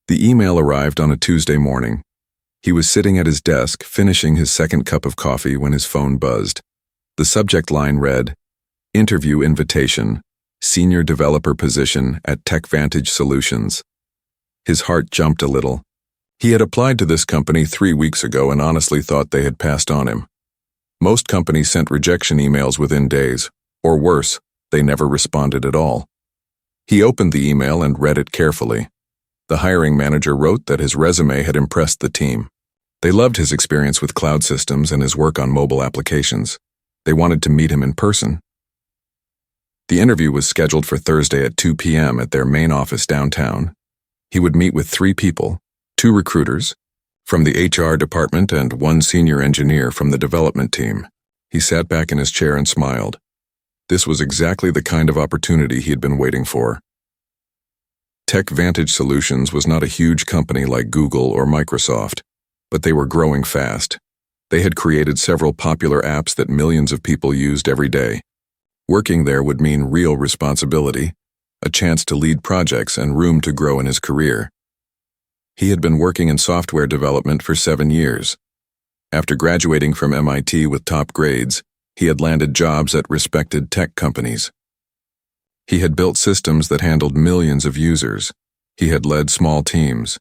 The email arrived on a Tuesday morning. He was sitting at his desk, finishing his second cup of coffee when his phone buzzed. The subject line read, "Interview invitation, senior developer position at TechVantage Solutions." His heart jumped a little. He had applied to this company 3 weeks ago and honestly thought they had passed on him. Most companies sent rejection emails within days, or worse, they never responded at all. He opened the email and read it carefully. The hiring manager wrote that his resume had impressed the team. They loved his experience with cloud systems and his work on mobile applications. They wanted to meet him in person. The interview was scheduled for Thursday at 2 p.m. at their main office downtown. He would meet with 3 people, 2 recruiters from the HR department and 1 senior engineer from the development team. He sat back in his chair and smiled. This was exactly the kind of opportunity he had been waiting for. TechVantage Solutions was not a huge company like Google or Microsoft, but they were growing fast. They had created several popular apps that millions of people used every day. Working there would mean real responsibility, a chance to lead projects, and room to grow in his career. He had been working in software development for 7 years. After graduating from MIT with top grades, he had landed jobs at respected tech companies. He had built systems that handled millions of users. He had led small teams.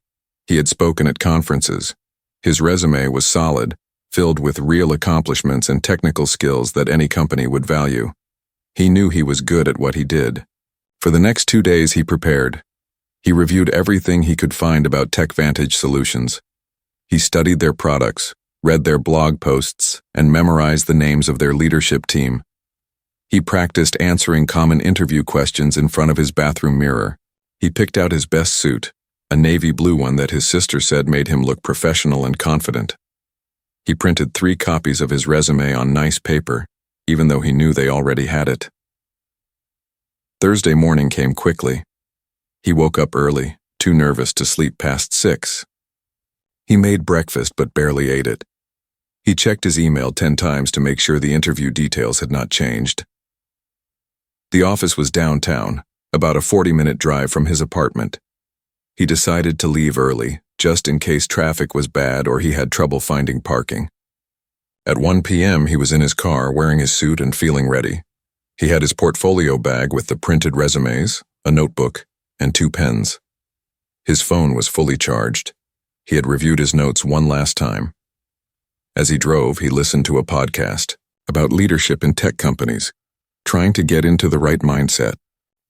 He had spoken at conferences. His resume was solid, filled with real accomplishments and technical skills that any company would value. He knew he was good at what he did. For the next 2 days he prepared. He reviewed everything he could find about TechVantage Solutions. He studied their products, read their blog posts, and memorized the names of their leadership team. He practiced answering common interview questions in front of his bathroom mirror. He picked out his best suit, a navy blue one that his sister said made him look professional and confident. He printed 3 copies of his resume on nice paper, even though he knew they already had it. Thursday morning came quickly. He woke up early, too nervous to sleep past 6. He made breakfast but barely ate it. He checked his email 10 times to make sure the interview details had not changed. The office was downtown, about a 40-minute drive from his apartment. He decided to leave early, just in case traffic was bad or he had trouble finding parking. At 1 p.m. he was in his car wearing his suit and feeling ready. He had his portfolio bag with the printed resumes, a notebook, and 2 pens. His phone was fully charged. He had reviewed his notes one last time. As he drove, he listened to a podcast about leadership in tech companies, trying to get into the right mindset.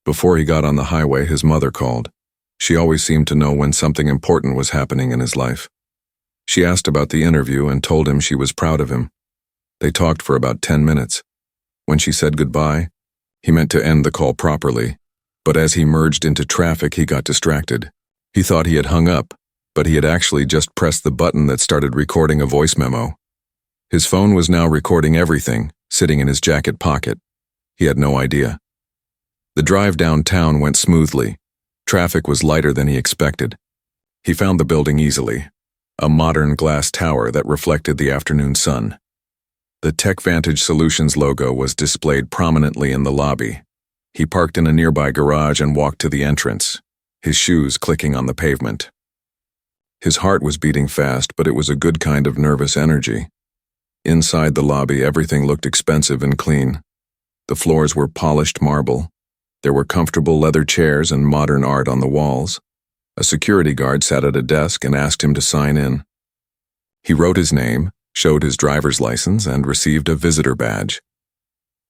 Before he got on the highway, his mother called. She always seemed to know when something important was happening in his life. She asked about the interview and told him she was proud of him. They talked for about 10 minutes. When she said goodbye, he meant to end the call properly, but as he merged into traffic, he got distracted. He thought he had hung up, but he had actually just pressed the button that started recording a voice memo. His phone was now recording everything, sitting in his jacket pocket. He had no idea. The drive downtown went smoothly. Traffic was lighter than he expected. He found the building easily, a modern glass tower that reflected the afternoon sun. The TechVantage Solutions logo was displayed prominently in the lobby. He parked in a nearby garage and walked to the entrance, his shoes clicking on the pavement. His heart was beating fast, but it was a good kind of nervous energy. Inside the lobby, everything looked expensive and clean. The floors were polished marble. There were comfortable leather chairs and modern art on the walls. A security guard sat at a desk and asked him to sign in. He wrote his name, showed his driver's license, and received a visitor badge.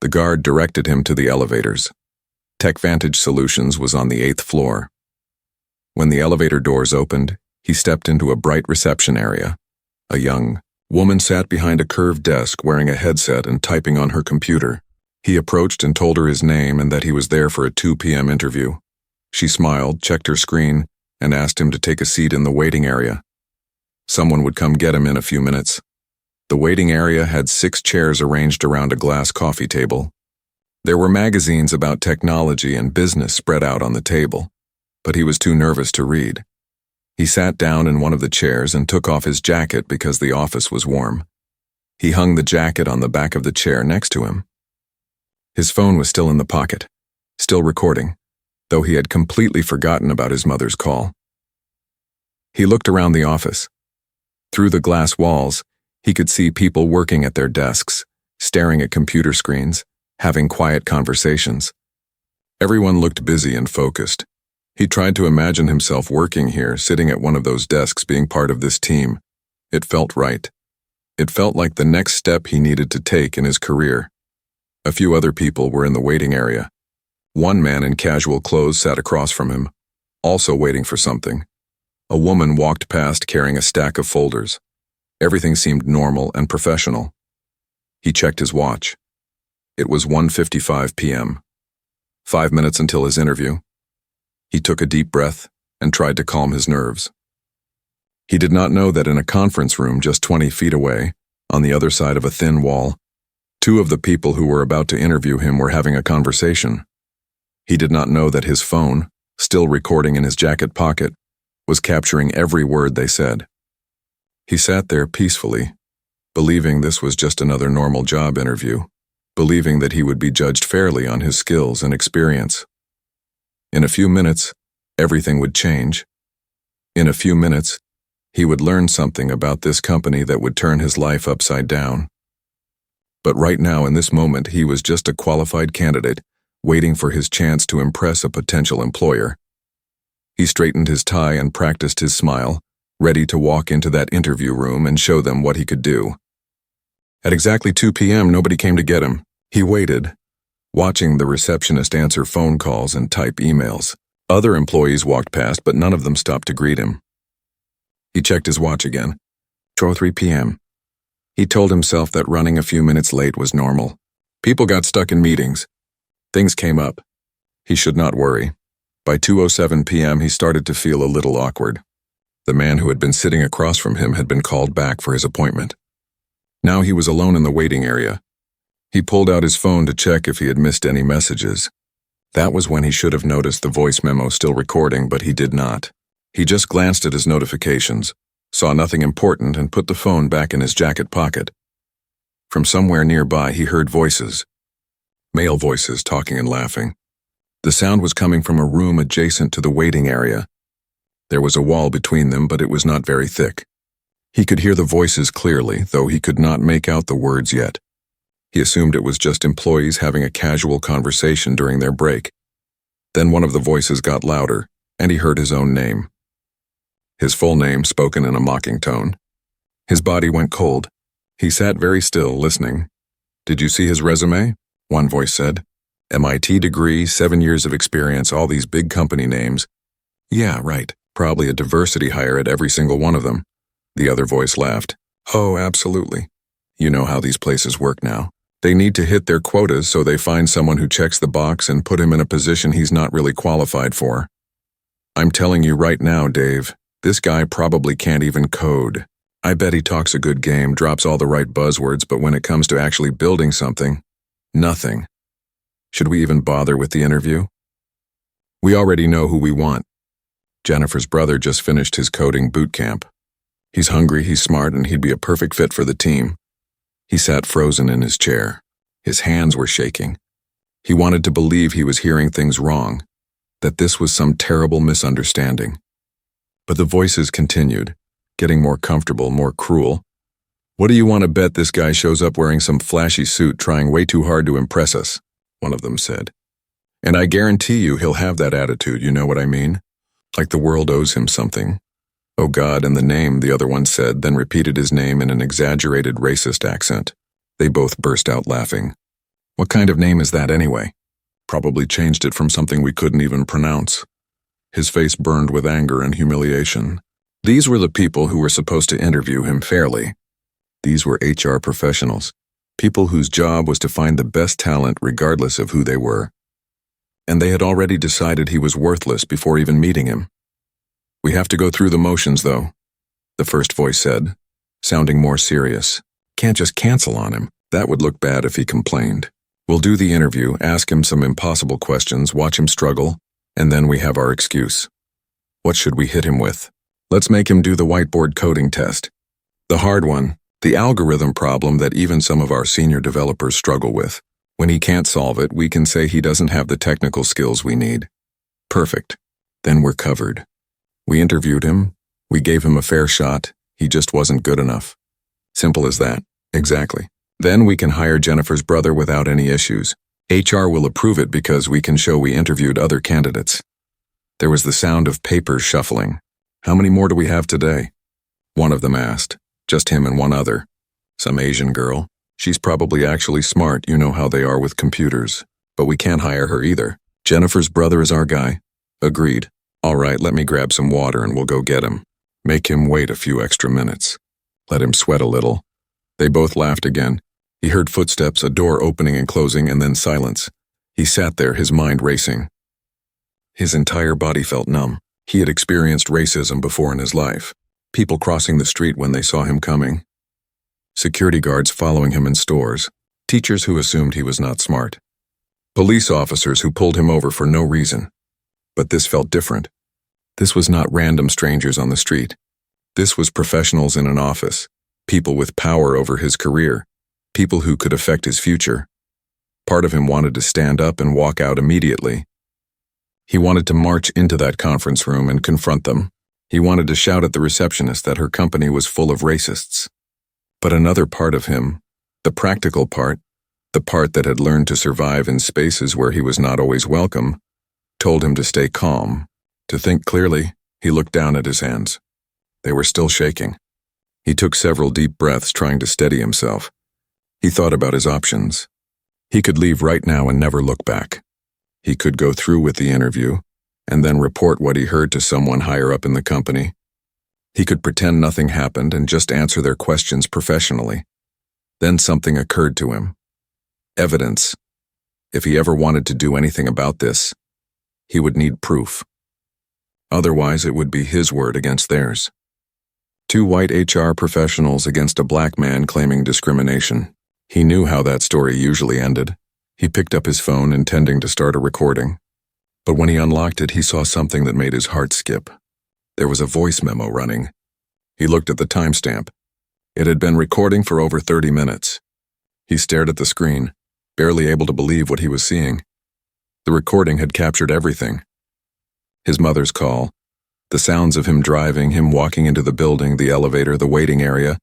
The guard directed him to the elevators. TechVantage Solutions was on the 8th floor. When the elevator doors opened, he stepped into a bright reception area. A young woman sat behind a curved desk wearing a headset and typing on her computer. He approached and told her his name and that he was there for a 2 p.m. interview. She smiled, checked her screen, and asked him to take a seat in the waiting area. Someone would come get him in a few minutes. The waiting area had 6 chairs arranged around a glass coffee table. There were magazines about technology and business spread out on the table, but he was too nervous to read. He sat down in one of the chairs and took off his jacket because the office was warm. He hung the jacket on the back of the chair next to him. His phone was still in the pocket, still recording, though he had completely forgotten about his mother's call. He looked around the office. Through the glass walls, he could see people working at their desks, staring at computer screens, having quiet conversations. Everyone looked busy and focused. He tried to imagine himself working here, sitting at one of those desks, being part of this team. It felt right. It felt like the next step he needed to take in his career. A few other people were in the waiting area. One man in casual clothes sat across from him, also waiting for something. A woman walked past carrying a stack of folders. Everything seemed normal and professional. He checked his watch. It was 1:55 p.m. 5 minutes until his interview. He took a deep breath and tried to calm his nerves. He did not know that in a conference room just 20 feet away, on the other side of a thin wall, two of the people who were about to interview him were having a conversation. He did not know that his phone, still recording in his jacket pocket, was capturing every word they said. He sat there peacefully, believing this was just another normal job interview, believing that he would be judged fairly on his skills and experience. In a few minutes, everything would change. In a few minutes, he would learn something about this company that would turn his life upside down. But right now, in this moment, he was just a qualified candidate, waiting for his chance to impress a potential employer. He straightened his tie and practiced his smile, ready to walk into that interview room and show them what he could do. At exactly 2 p.m., nobody came to get him. He waited, watching the receptionist answer phone calls and type emails. Other employees walked past, but none of them stopped to greet him. He checked his watch again. 2:03 p.m. He told himself that running a few minutes late was normal. People got stuck in meetings. Things came up. He should not worry. By 2:07 p.m., he started to feel a little awkward. The man who had been sitting across from him had been called back for his appointment. Now he was alone in the waiting area. He pulled out his phone to check if he had missed any messages. That was when he should have noticed the voice memo still recording, but he did not. He just glanced at his notifications, saw nothing important, and put the phone back in his jacket pocket. From somewhere nearby, he heard voices. Male voices talking and laughing. The sound was coming from a room adjacent to the waiting area. There was a wall between them, but it was not very thick. He could hear the voices clearly, though he could not make out the words yet. He assumed it was just employees having a casual conversation during their break. Then one of the voices got louder, and he heard his own name. His full name spoken in a mocking tone. His body went cold. He sat very still, listening. "Did you see his resume?" one voice said. "MIT degree, 7 years of experience, all these big company names." "Yeah, right. Probably a diversity hire at every single one of them." The other voice laughed. "Oh, absolutely. You know how these places work now. They need to hit their quotas, so they find someone who checks the box and put him in a position he's not really qualified for. I'm telling you right now, Dave, this guy probably can't even code. I bet he talks a good game, drops all the right buzzwords, but when it comes to actually building something, nothing. Should we even bother with the interview? We already know who we want. Jennifer's brother just finished his coding boot camp. He's hungry, he's smart, and he'd be a perfect fit for the team." He sat frozen in his chair. His hands were shaking. He wanted to believe he was hearing things wrong, that this was some terrible misunderstanding. But the voices continued, getting more comfortable, more cruel. "What do you want to bet this guy shows up wearing some flashy suit, trying way too hard to impress us?" one of them said. "And I guarantee you he'll have that attitude, you know what I mean? Like the world owes him something." "Oh God, and the name," the other one said, then repeated his name in an exaggerated racist accent. They both burst out laughing. "What kind of name is that anyway?" "Probably changed it from something we couldn't even pronounce." His face burned with anger and humiliation. These were the people who were supposed to interview him fairly. These were HR professionals, people whose job was to find the best talent regardless of who they were. And they had already decided he was worthless before even meeting him. "We have to go through the motions, though," the first voice said, sounding more serious. "Can't just cancel on him. That would look bad if he complained. We'll do the interview, ask him some impossible questions, watch him struggle, and then we have our excuse. What should we hit him with? Let's make him do the whiteboard coding test. The hard one, the algorithm problem that even some of our senior developers struggle with. When he can't solve it, we can say he doesn't have the technical skills we need. Perfect. Then we're covered. We interviewed him, We gave him a fair shot. He just wasn't good enough. Simple as that. Exactly. Then we can hire Jennifer's brother without any issues. HR will approve it because we can show we interviewed other candidates. There was the sound of papers shuffling. How many more do we have today? One of them asked. Just him and one other. Some Asian girl. She's probably actually smart, you know how they are with computers. But we can't hire her either. Jennifer's brother is our guy. Agreed. All right, let me grab some water and we'll go get him. Make him wait a few extra minutes. Let him sweat a little. They both laughed again. He heard footsteps, a door opening and closing, and then silence. He sat there, his mind racing. His entire body felt numb. He had experienced racism before in his life. People crossing the street when they saw him coming. Security guards following him in stores. Teachers who assumed he was not smart. Police officers who pulled him over for no reason. But this felt different. This was not random strangers on the street. This was professionals in an office. People with power over his career. People who could affect his future. Part of him wanted to stand up and walk out immediately. He wanted to march into that conference room and confront them. He wanted to shout at the receptionist that her company was full of racists. But another part of him, the practical part, the part that had learned to survive in spaces where he was not always welcome, told him to stay calm, to think clearly. He looked down at his hands. They were still shaking. He took several deep breaths, trying to steady himself. He thought about his options. He could leave right now and never look back. He could go through with the interview and then report what he heard to someone higher up in the company. He could pretend nothing happened and just answer their questions professionally. Then something occurred to him. Evidence. If he ever wanted to do anything about this, he would need proof. Otherwise, it would be his word against theirs. Two white HR professionals against a black man claiming discrimination. He knew how that story usually ended. He picked up his phone, intending to start a recording. But when he unlocked it, he saw something that made his heart skip. There was a voice memo running. He looked at the timestamp. It had been recording for over 30 minutes. He stared at the screen, barely able to believe what he was seeing. The recording had captured everything. His mother's call, the sounds of him driving, him walking into the building, the elevator, the waiting area,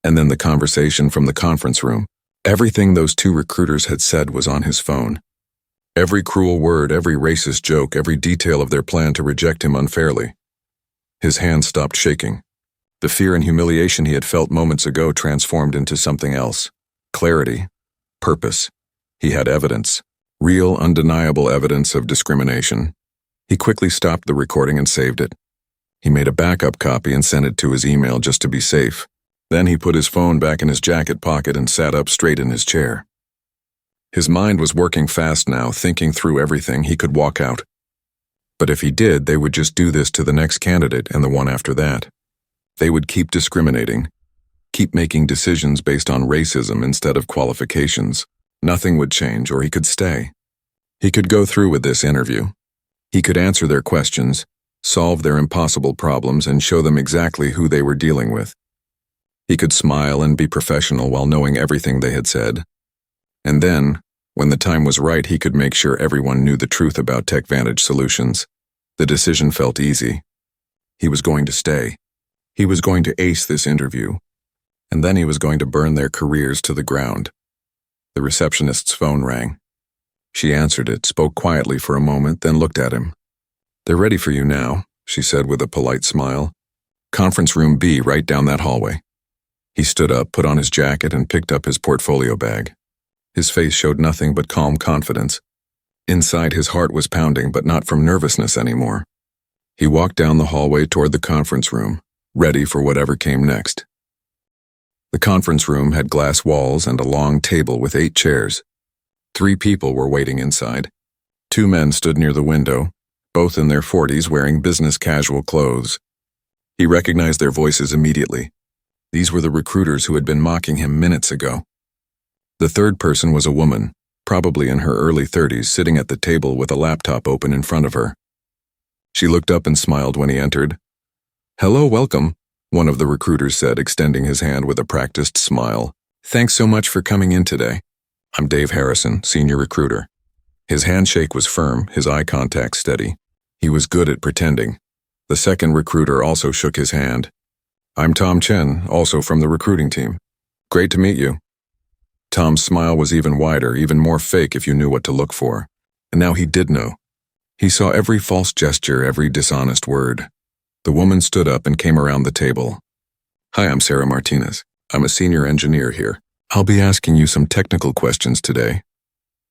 and then the conversation from the conference room. Everything those two recruiters had said was on his phone. Every cruel word, every racist joke, every detail of their plan to reject him unfairly. His hands stopped shaking. The fear and humiliation he had felt moments ago transformed into something else. Clarity. Purpose. He had evidence. Real, undeniable evidence of discrimination. He quickly stopped the recording and saved it. He made a backup copy and sent it to his email just to be safe. Then he put his phone back in his jacket pocket and sat up straight in his chair. His mind was working fast now, thinking through everything. He could walk out. But if he did, they would just do this to the next candidate and the one after that. They would keep discriminating, keep making decisions based on racism instead of qualifications. Nothing would change, or he could stay. He could go through with this interview. He could answer their questions, solve their impossible problems, and show them exactly who they were dealing with. He could smile and be professional while knowing everything they had said. And then, when the time was right, he could make sure everyone knew the truth about TechVantage Solutions. The decision felt easy. He was going to stay. He was going to ace this interview. And then he was going to burn their careers to the ground. The receptionist's phone rang. She answered it, spoke quietly for a moment, then looked at him. "They're ready for you now," she said with a polite smile. "Conference room B, right down that hallway." He stood up, put on his jacket, and picked up his portfolio bag. His face showed nothing but calm confidence. Inside, his heart was pounding, but not from nervousness anymore. He walked down the hallway toward the conference room, ready for whatever came next. The conference room had glass walls and a long table with 8 chairs. 3 people were waiting inside. 2 men stood near the window, both in their 40s, wearing business casual clothes. He recognized their voices immediately. These were the recruiters who had been mocking him minutes ago. The third person was a woman, probably in her early 30s, sitting at the table with a laptop open in front of her. She looked up and smiled when he entered. "Hello, welcome," one of the recruiters said, extending his hand with a practiced smile. "Thanks so much for coming in today. I'm Dave Harrison, senior recruiter." His handshake was firm, his eye contact steady. He was good at pretending. The second recruiter also shook his hand. I'm Tom Chen, also from the recruiting team. Great to meet you. Tom's smile was even wider, even more fake if you knew what to look for. And now he did know. He saw every false gesture, every dishonest word. The woman stood up and came around the table. Hi, I'm Sarah Martinez. I'm a senior engineer here. I'll be asking you some technical questions today.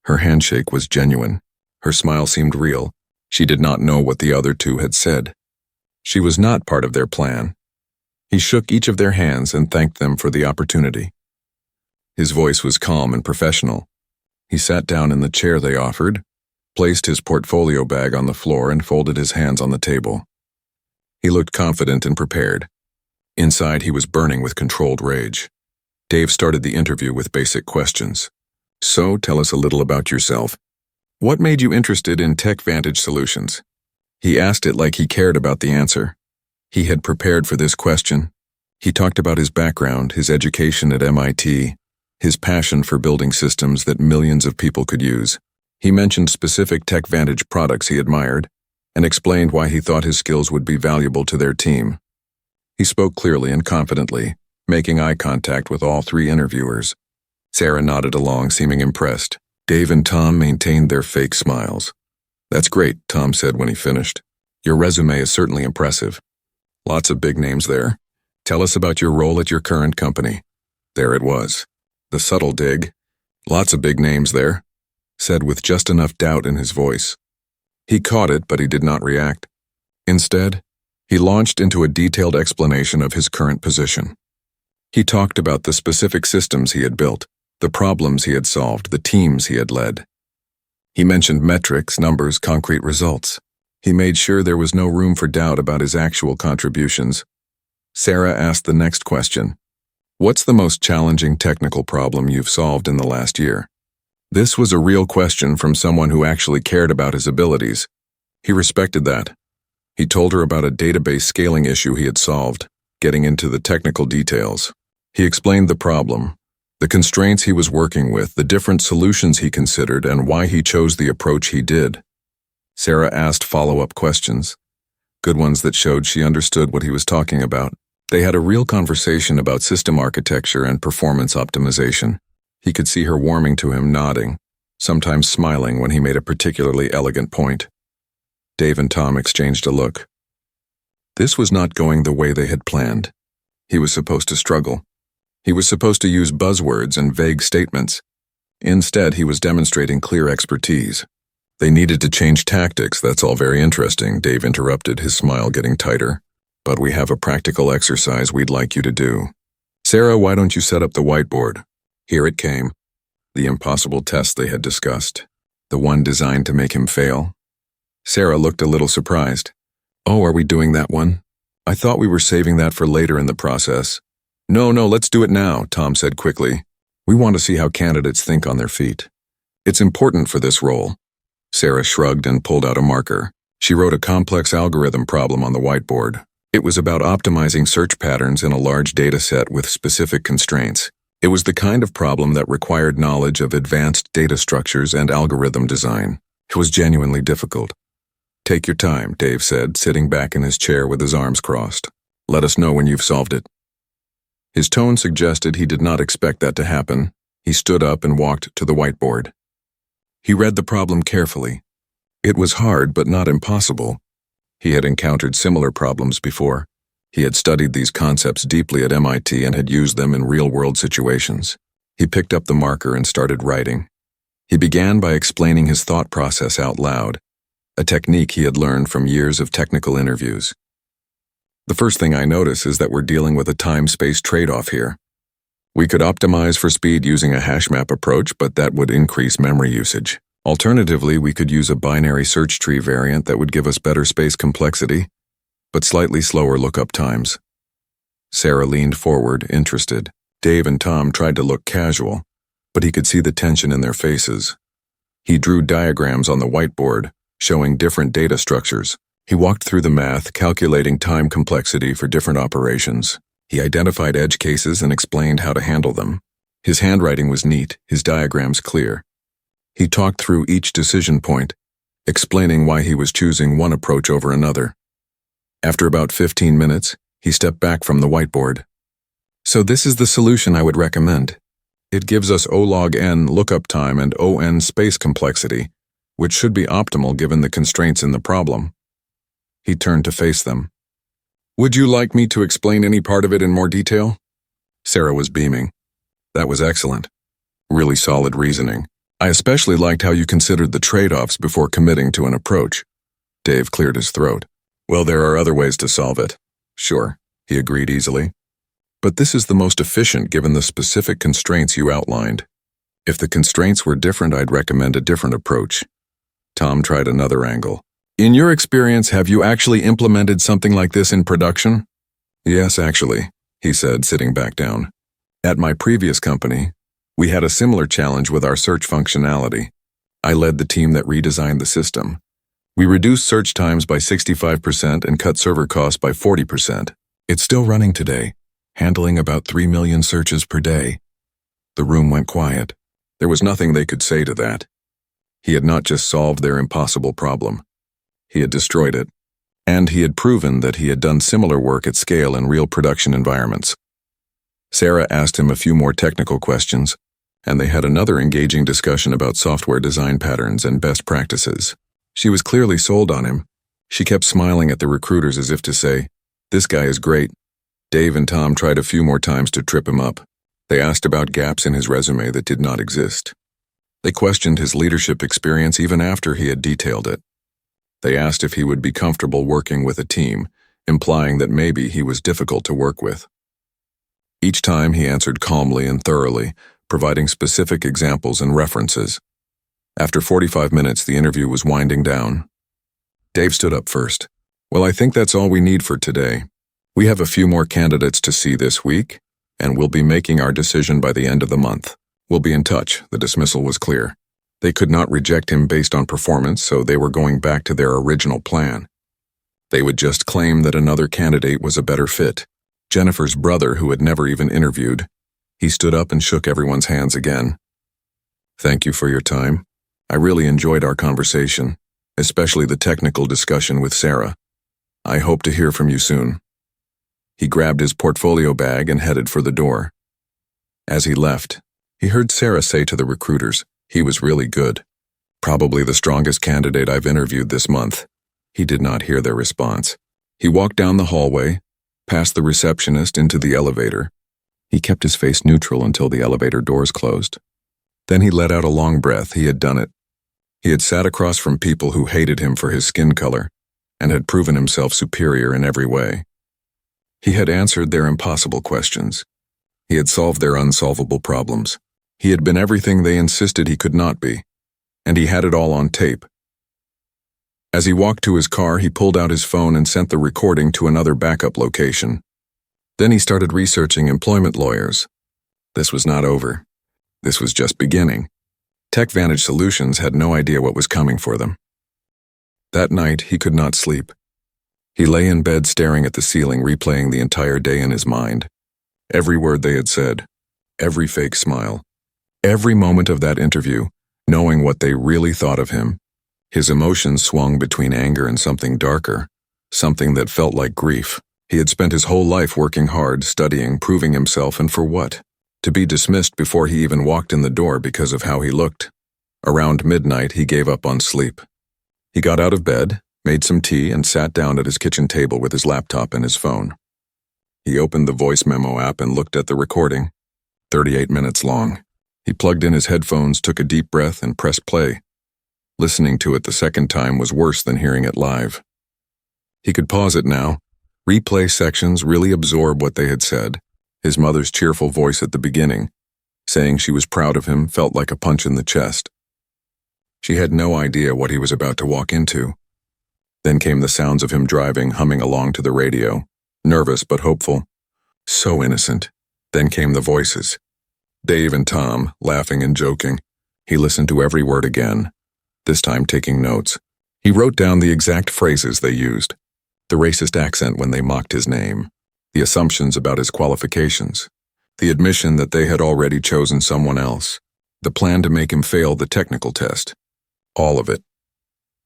Her handshake was genuine. Her smile seemed real. She did not know what the other two had said. She was not part of their plan. He shook each of their hands and thanked them for the opportunity. His voice was calm and professional. He sat down in the chair they offered, placed his portfolio bag on the floor, and folded his hands on the table. He looked confident and prepared. Inside, he was burning with controlled rage. Dave started the interview with basic questions. So, tell us a little about yourself. What made you interested in TechVantage Solutions? He asked it like he cared about the answer. He had prepared for this question. He talked about his background, his education at MIT, his passion for building systems that millions of people could use. He mentioned specific TechVantage products he admired and explained why he thought his skills would be valuable to their team. He spoke clearly and confidently, making eye contact with all three interviewers. Sarah nodded along, seeming impressed. Dave and Tom maintained their fake smiles. That's great, Tom said when he finished. Your resume is certainly impressive. Lots of big names there. Tell us about your role at your current company. There it was. The subtle dig. Lots of big names there, said with just enough doubt in his voice. He caught it, but he did not react. Instead, he launched into a detailed explanation of his current position. He talked about the specific systems he had built, the problems he had solved, the teams he had led. He mentioned metrics, numbers, concrete results. He made sure there was no room for doubt about his actual contributions. Sarah asked the next question. What's the most challenging technical problem you've solved in the last year? This was a real question from someone who actually cared about his abilities. He respected that. He told her about a database scaling issue he had solved, getting into the technical details. He explained the problem, the constraints he was working with, the different solutions he considered, and why he chose the approach he did. Sarah asked follow-up questions, good ones that showed she understood what he was talking about. They had a real conversation about system architecture and performance optimization. He could see her warming to him, nodding, sometimes smiling when he made a particularly elegant point. Dave and Tom exchanged a look. This was not going the way they had planned. He was supposed to struggle. He was supposed to use buzzwords and vague statements. Instead, he was demonstrating clear expertise. They needed to change tactics. That's all very interesting, Dave interrupted, his smile getting tighter. But we have a practical exercise we'd like you to do. Sarah, why don't you set up the whiteboard? Here it came. The impossible test they had discussed. The one designed to make him fail. Sarah looked a little surprised. Oh, are we doing that one? I thought we were saving that for later in the process. No, let's do it now, Tom said quickly. We want to see how candidates think on their feet. It's important for this role. Sarah shrugged and pulled out a marker. She wrote a complex algorithm problem on the whiteboard. It was about optimizing search patterns in a large data set with specific constraints. It was the kind of problem that required knowledge of advanced data structures and algorithm design. It was genuinely difficult. Take your time, Dave said, sitting back in his chair with his arms crossed. Let us know when you've solved it. His tone suggested he did not expect that to happen. He stood up and walked to the whiteboard. He read the problem carefully. It was hard, but not impossible. He had encountered similar problems before. He had studied these concepts deeply at MIT and had used them in real-world situations. He picked up the marker and started writing. He began by explaining his thought process out loud, a technique he had learned from years of technical interviews. The first thing I notice is that we're dealing with a time-space trade-off here. We could optimize for speed using a hash map approach, but that would increase memory usage. Alternatively, we could use a binary search tree variant that would give us better space complexity, but slightly slower lookup times. Sarah leaned forward, interested. Dave and Tom tried to look casual, but he could see the tension in their faces. He drew diagrams on the whiteboard, showing different data structures. He walked through the math, calculating time complexity for different operations. He identified edge cases and explained how to handle them. His handwriting was neat, his diagrams clear. He talked through each decision point, explaining why he was choosing one approach over another. After about 15 minutes, he stepped back from the whiteboard. So this is the solution I would recommend. It gives us O log n lookup time and ON space complexity, which should be optimal given the constraints in the problem. He turned to face them. Would you like me to explain any part of it in more detail? Sarah was beaming. That was excellent. Really solid reasoning. I especially liked how you considered the trade-offs before committing to an approach. Dave cleared his throat. Well, there are other ways to solve it. Sure, he agreed easily. But this is the most efficient given the specific constraints you outlined. If the constraints were different, I'd recommend a different approach. Tom tried another angle. In your experience, have you actually implemented something like this in production? Yes, actually, he said, sitting back down. At my previous company, we had a similar challenge with our search functionality. I led the team that redesigned the system. We reduced search times by 65% and cut server costs by 40%. It's still running today, handling about 3 million searches per day. The room went quiet. There was nothing they could say to that. He had not just solved their impossible problem. He had destroyed it. And he had proven that he had done similar work at scale in real production environments. Sarah asked him a few more technical questions, and they had another engaging discussion about software design patterns and best practices. She was clearly sold on him. She kept smiling at the recruiters as if to say, "This guy is great." Dave and Tom tried a few more times to trip him up. They asked about gaps in his resume that did not exist. They questioned his leadership experience even after he had detailed it. They asked if he would be comfortable working with a team, implying that maybe he was difficult to work with. Each time he answered calmly and thoroughly, providing specific examples and references. After 45 minutes, the interview was winding down. Dave stood up first. Well, I think that's all we need for today. We have a few more candidates to see this week, and we'll be making our decision by the end of the month. We'll be in touch. The dismissal was clear. They could not reject him based on performance, so they were going back to their original plan. They would just claim that another candidate was a better fit. Jennifer's brother, who had never even interviewed. He stood up and shook everyone's hands again. Thank you for your time. I really enjoyed our conversation, especially the technical discussion with Sarah. I hope to hear from you soon. He grabbed his portfolio bag and headed for the door. As he left, he heard Sarah say to the recruiters, he was really good. Probably the strongest candidate I've interviewed this month. He did not hear their response. He walked down the hallway, past the receptionist into the elevator. He kept his face neutral until the elevator doors closed. Then he let out a long breath. He had done it. He had sat across from people who hated him for his skin color and had proven himself superior in every way. He had answered their impossible questions. He had solved their unsolvable problems. He had been everything they insisted he could not be, and he had it all on tape. As he walked to his car, he pulled out his phone and sent the recording to another backup location. Then he started researching employment lawyers. This was not over. This was just beginning. TechVantage Solutions had no idea what was coming for them. That night, he could not sleep. He lay in bed staring at the ceiling, replaying the entire day in his mind. Every word they had said, every fake smile, every moment of that interview, knowing what they really thought of him. His emotions swung between anger and something darker, something that felt like grief. He had spent his whole life working hard, studying, proving himself, and for what? To be dismissed before he even walked in the door because of how he looked. Around midnight, he gave up on sleep. He got out of bed, made some tea, and sat down at his kitchen table with his laptop and his phone. He opened the voice memo app and looked at the recording, 38 minutes long. He plugged in his headphones, took a deep breath, and pressed play. Listening to it the second time was worse than hearing it live. He could pause it now, replay sections, really absorb what they had said. His mother's cheerful voice at the beginning, saying she was proud of him, felt like a punch in the chest. She had no idea what he was about to walk into. Then came the sounds of him driving, humming along to the radio, nervous but hopeful. So innocent. Then came the voices. Dave and Tom, laughing and joking. He listened to every word again, this time taking notes. He wrote down the exact phrases they used, the racist accent when they mocked his name, the assumptions about his qualifications, the admission that they had already chosen someone else, the plan to make him fail the technical test. All of it.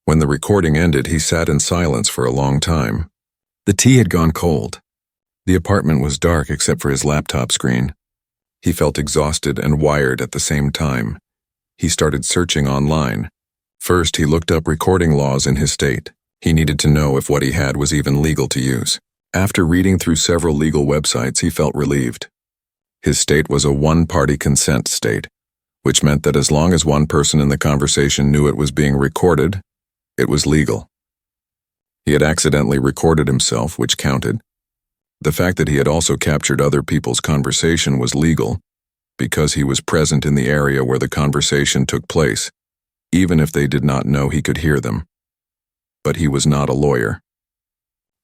When the recording ended, he sat in silence for a long time. The tea had gone cold. The apartment was dark except for his laptop screen. He felt exhausted and wired at the same time. He started searching online. First, he looked up recording laws in his state. He needed to know if what he had was even legal to use. After reading through several legal websites, he felt relieved. His state was a one-party consent state, which meant that as long as one person in the conversation knew it was being recorded, it was legal. He had accidentally recorded himself, which counted. The fact that he had also captured other people's conversation was legal, because he was present in the area where the conversation took place, even if they did not know he could hear them. But he was not a lawyer.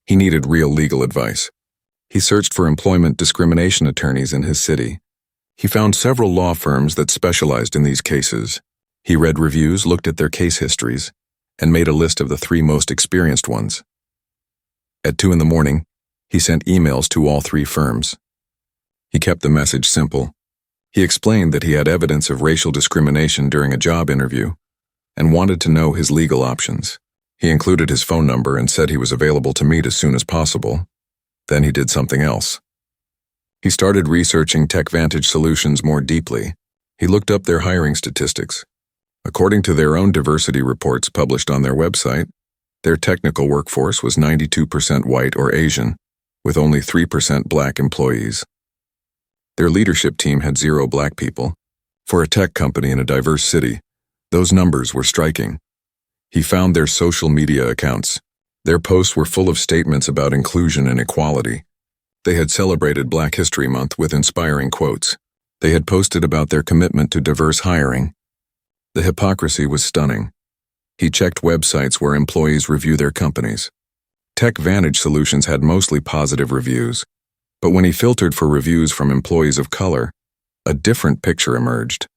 He needed real legal advice. He searched for employment discrimination attorneys in his city. He found several law firms that specialized in these cases. He read reviews, looked at their case histories, and made a list of the 3 most experienced ones. At 2 a.m, he sent emails to all 3 firms. He kept the message simple. He explained that he had evidence of racial discrimination during a job interview and wanted to know his legal options. He included his phone number and said he was available to meet as soon as possible. Then he did something else. He started researching TechVantage Solutions more deeply. He looked up their hiring statistics. According to their own diversity reports published on their website, their technical workforce was 92% white or Asian, with only 3% black employees. Their leadership team had 0 black people. For a tech company in a diverse city, those numbers were striking. He found their social media accounts. Their posts were full of statements about inclusion and equality. They had celebrated Black History Month with inspiring quotes. They had posted about their commitment to diverse hiring. The hypocrisy was stunning. He checked websites where employees review their companies. TechVantage Solutions had mostly positive reviews, but when he filtered for reviews from employees of color, a different picture emerged.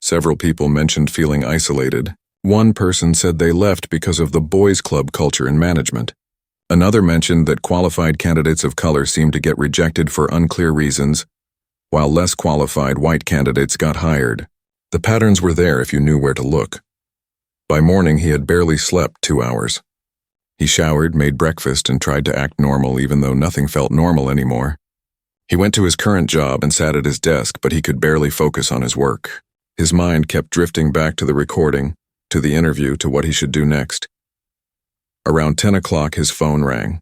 Several people mentioned feeling isolated. One person said they left because of the boys' club culture in management. Another mentioned that qualified candidates of color seemed to get rejected for unclear reasons, while less qualified white candidates got hired. The patterns were there if you knew where to look. By morning, he had barely slept 2 hours. He showered, made breakfast, and tried to act normal even though nothing felt normal anymore. He went to his current job and sat at his desk, but he could barely focus on his work. His mind kept drifting back to the recording, to the interview, to what he should do next. Around 10 o'clock, his phone rang.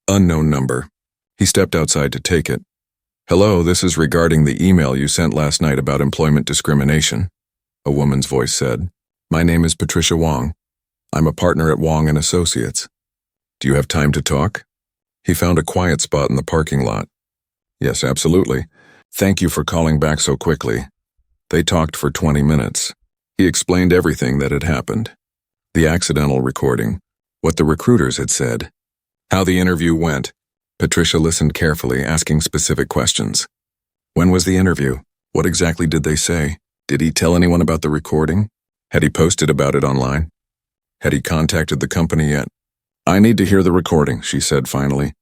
Unknown number. He stepped outside to take it. "Hello, this is regarding the email you sent last night about employment discrimination," a woman's voice said. "My name is Patricia Wong. I'm a partner at Wong & Associates. Do you have time to talk?" He found a quiet spot in the parking lot. "Yes, absolutely. Thank you for calling back so quickly." They talked for 20 minutes. He explained everything that had happened. The accidental recording, what the recruiters had said, how the interview went. Patricia listened carefully, asking specific questions. When was the interview? What exactly did they say? Did he tell anyone about the recording? Had he posted about it online? Had he contacted the company yet? "I need to hear the recording," she said finally.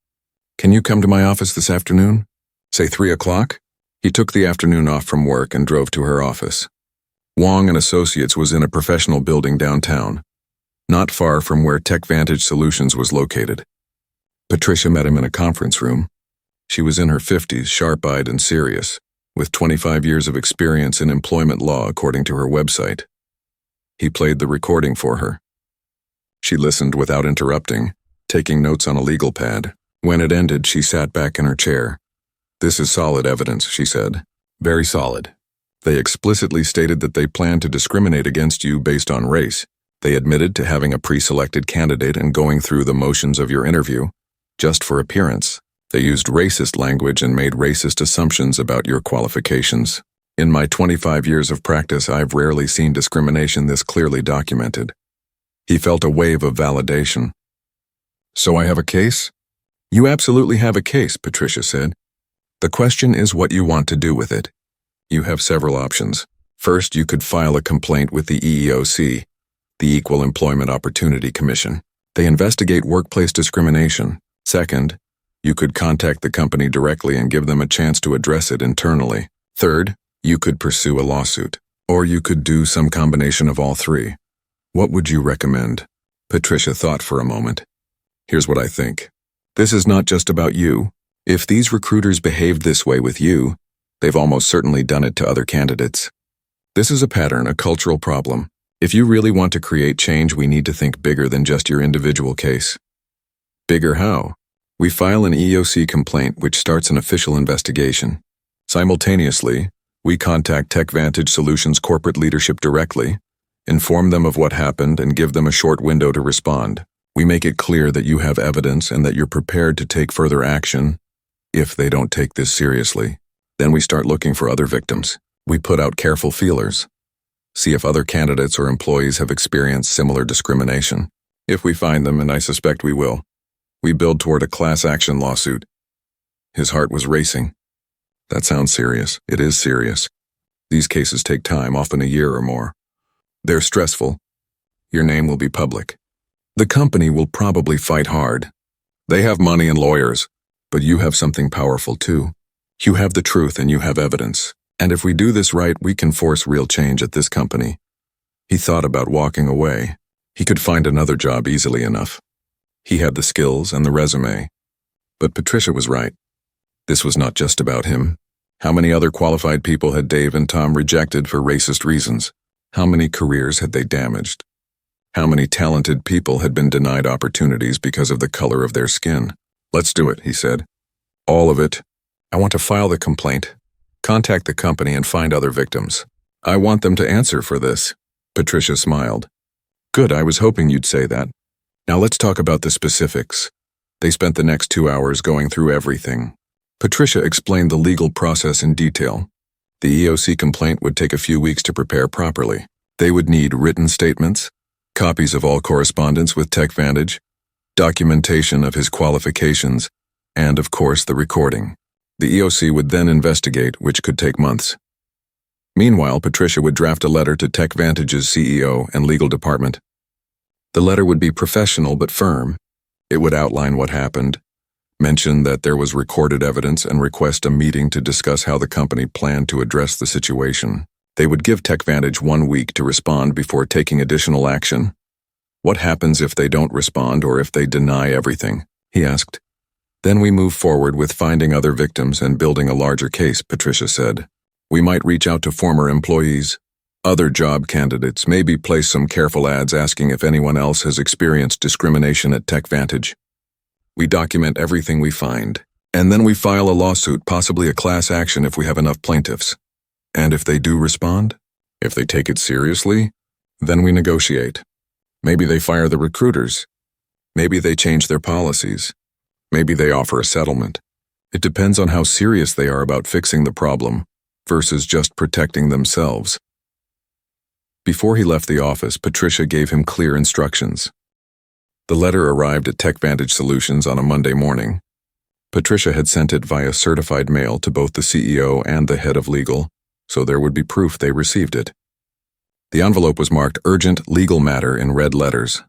"Can you come to my office this afternoon? Say 3 o'clock? He took the afternoon off from work and drove to her office. Wong & Associates was in a professional building downtown, not far from where TechVantage Solutions was located. Patricia met him in a conference room. She was in her 50s, sharp-eyed and serious, with 25 years of experience in employment law according to her website. He played the recording for her. She listened without interrupting, taking notes on a legal pad. When it ended, she sat back in her chair. "This is solid evidence," she said. "Very solid. They explicitly stated that they planned to discriminate against you based on race. They admitted to having a pre-selected candidate and going through the motions of your interview, just for appearance. They used racist language and made racist assumptions about your qualifications. In my 25 years of practice, I've rarely seen discrimination this clearly documented." He felt a wave of validation. "So I have a case?" "You absolutely have a case," Patricia said. "The question is what you want to do with it. You have several options. First, you could file a complaint with the EEOC, the Equal Employment Opportunity Commission. They investigate workplace discrimination. Second, you could contact the company directly and give them a chance to address it internally. Third, you could pursue a lawsuit. Or you could do some combination of all 3. What would you recommend?" Patricia thought for a moment. "Here's what I think. This is not just about you. If these recruiters behaved this way with you, they've almost certainly done it to other candidates. This is a pattern, a cultural problem. If you really want to create change, we need to think bigger than just your individual case. Bigger how? We file an EOC complaint which starts an official investigation. Simultaneously, we contact TechVantage Solutions corporate leadership directly, inform them of what happened, and give them a short window to respond. We make it clear that you have evidence and that you're prepared to take further action if they don't take this seriously. Then we start looking for other victims. We put out careful feelers. See if other candidates or employees have experienced similar discrimination. If we find them, and I suspect we will, we build toward a class action lawsuit. His heart was racing. That sounds serious. It is serious. These cases take time, often a year or more. They're stressful. Your name will be public. The company will probably fight hard. They have money and lawyers, but you have something powerful too. You have the truth and you have evidence. And if we do this right, we can force real change at this company. He thought about walking away. He could find another job easily enough. He had the skills and the resume. But Patricia was right. This was not just about him. How many other qualified people had Dave and Tom rejected for racist reasons? How many careers had they damaged? How many talented people had been denied opportunities because of the color of their skin? Let's do it, he said. All of it. I want to file the complaint, contact the company, and find other victims. I want them to answer for this. Patricia smiled. Good, I was hoping you'd say that. Now let's talk about the specifics. They spent the next 2 hours going through everything. Patricia explained the legal process in detail. The EOC complaint would take a few weeks to prepare properly. They would need written statements, copies of all correspondence with TechVantage, documentation of his qualifications, and, of course, the recording. The EOC would then investigate, which could take months. Meanwhile, Patricia would draft a letter to TechVantage's CEO and legal department. The letter would be professional but firm. It would outline what happened, mention that there was recorded evidence, and request a meeting to discuss how the company planned to address the situation. They would give TechVantage 1 week to respond before taking additional action. What happens if they don't respond or if they deny everything? He asked. Then we move forward with finding other victims and building a larger case, Patricia said. We might reach out to former employees, other job candidates, maybe place some careful ads asking if anyone else has experienced discrimination at TechVantage. We document everything we find, and then we file a lawsuit, possibly a class action if we have enough plaintiffs. And if they do respond, if they take it seriously, then we negotiate. Maybe they fire the recruiters. Maybe they change their policies. Maybe they offer a settlement. It depends on how serious they are about fixing the problem versus just protecting themselves. Before he left the office, Patricia gave him clear instructions. The letter arrived at TechVantage Solutions on a Monday morning. Patricia had sent it via certified mail to both the CEO and the head of legal, so there would be proof they received it. The envelope was marked Urgent Legal Matter in red letters.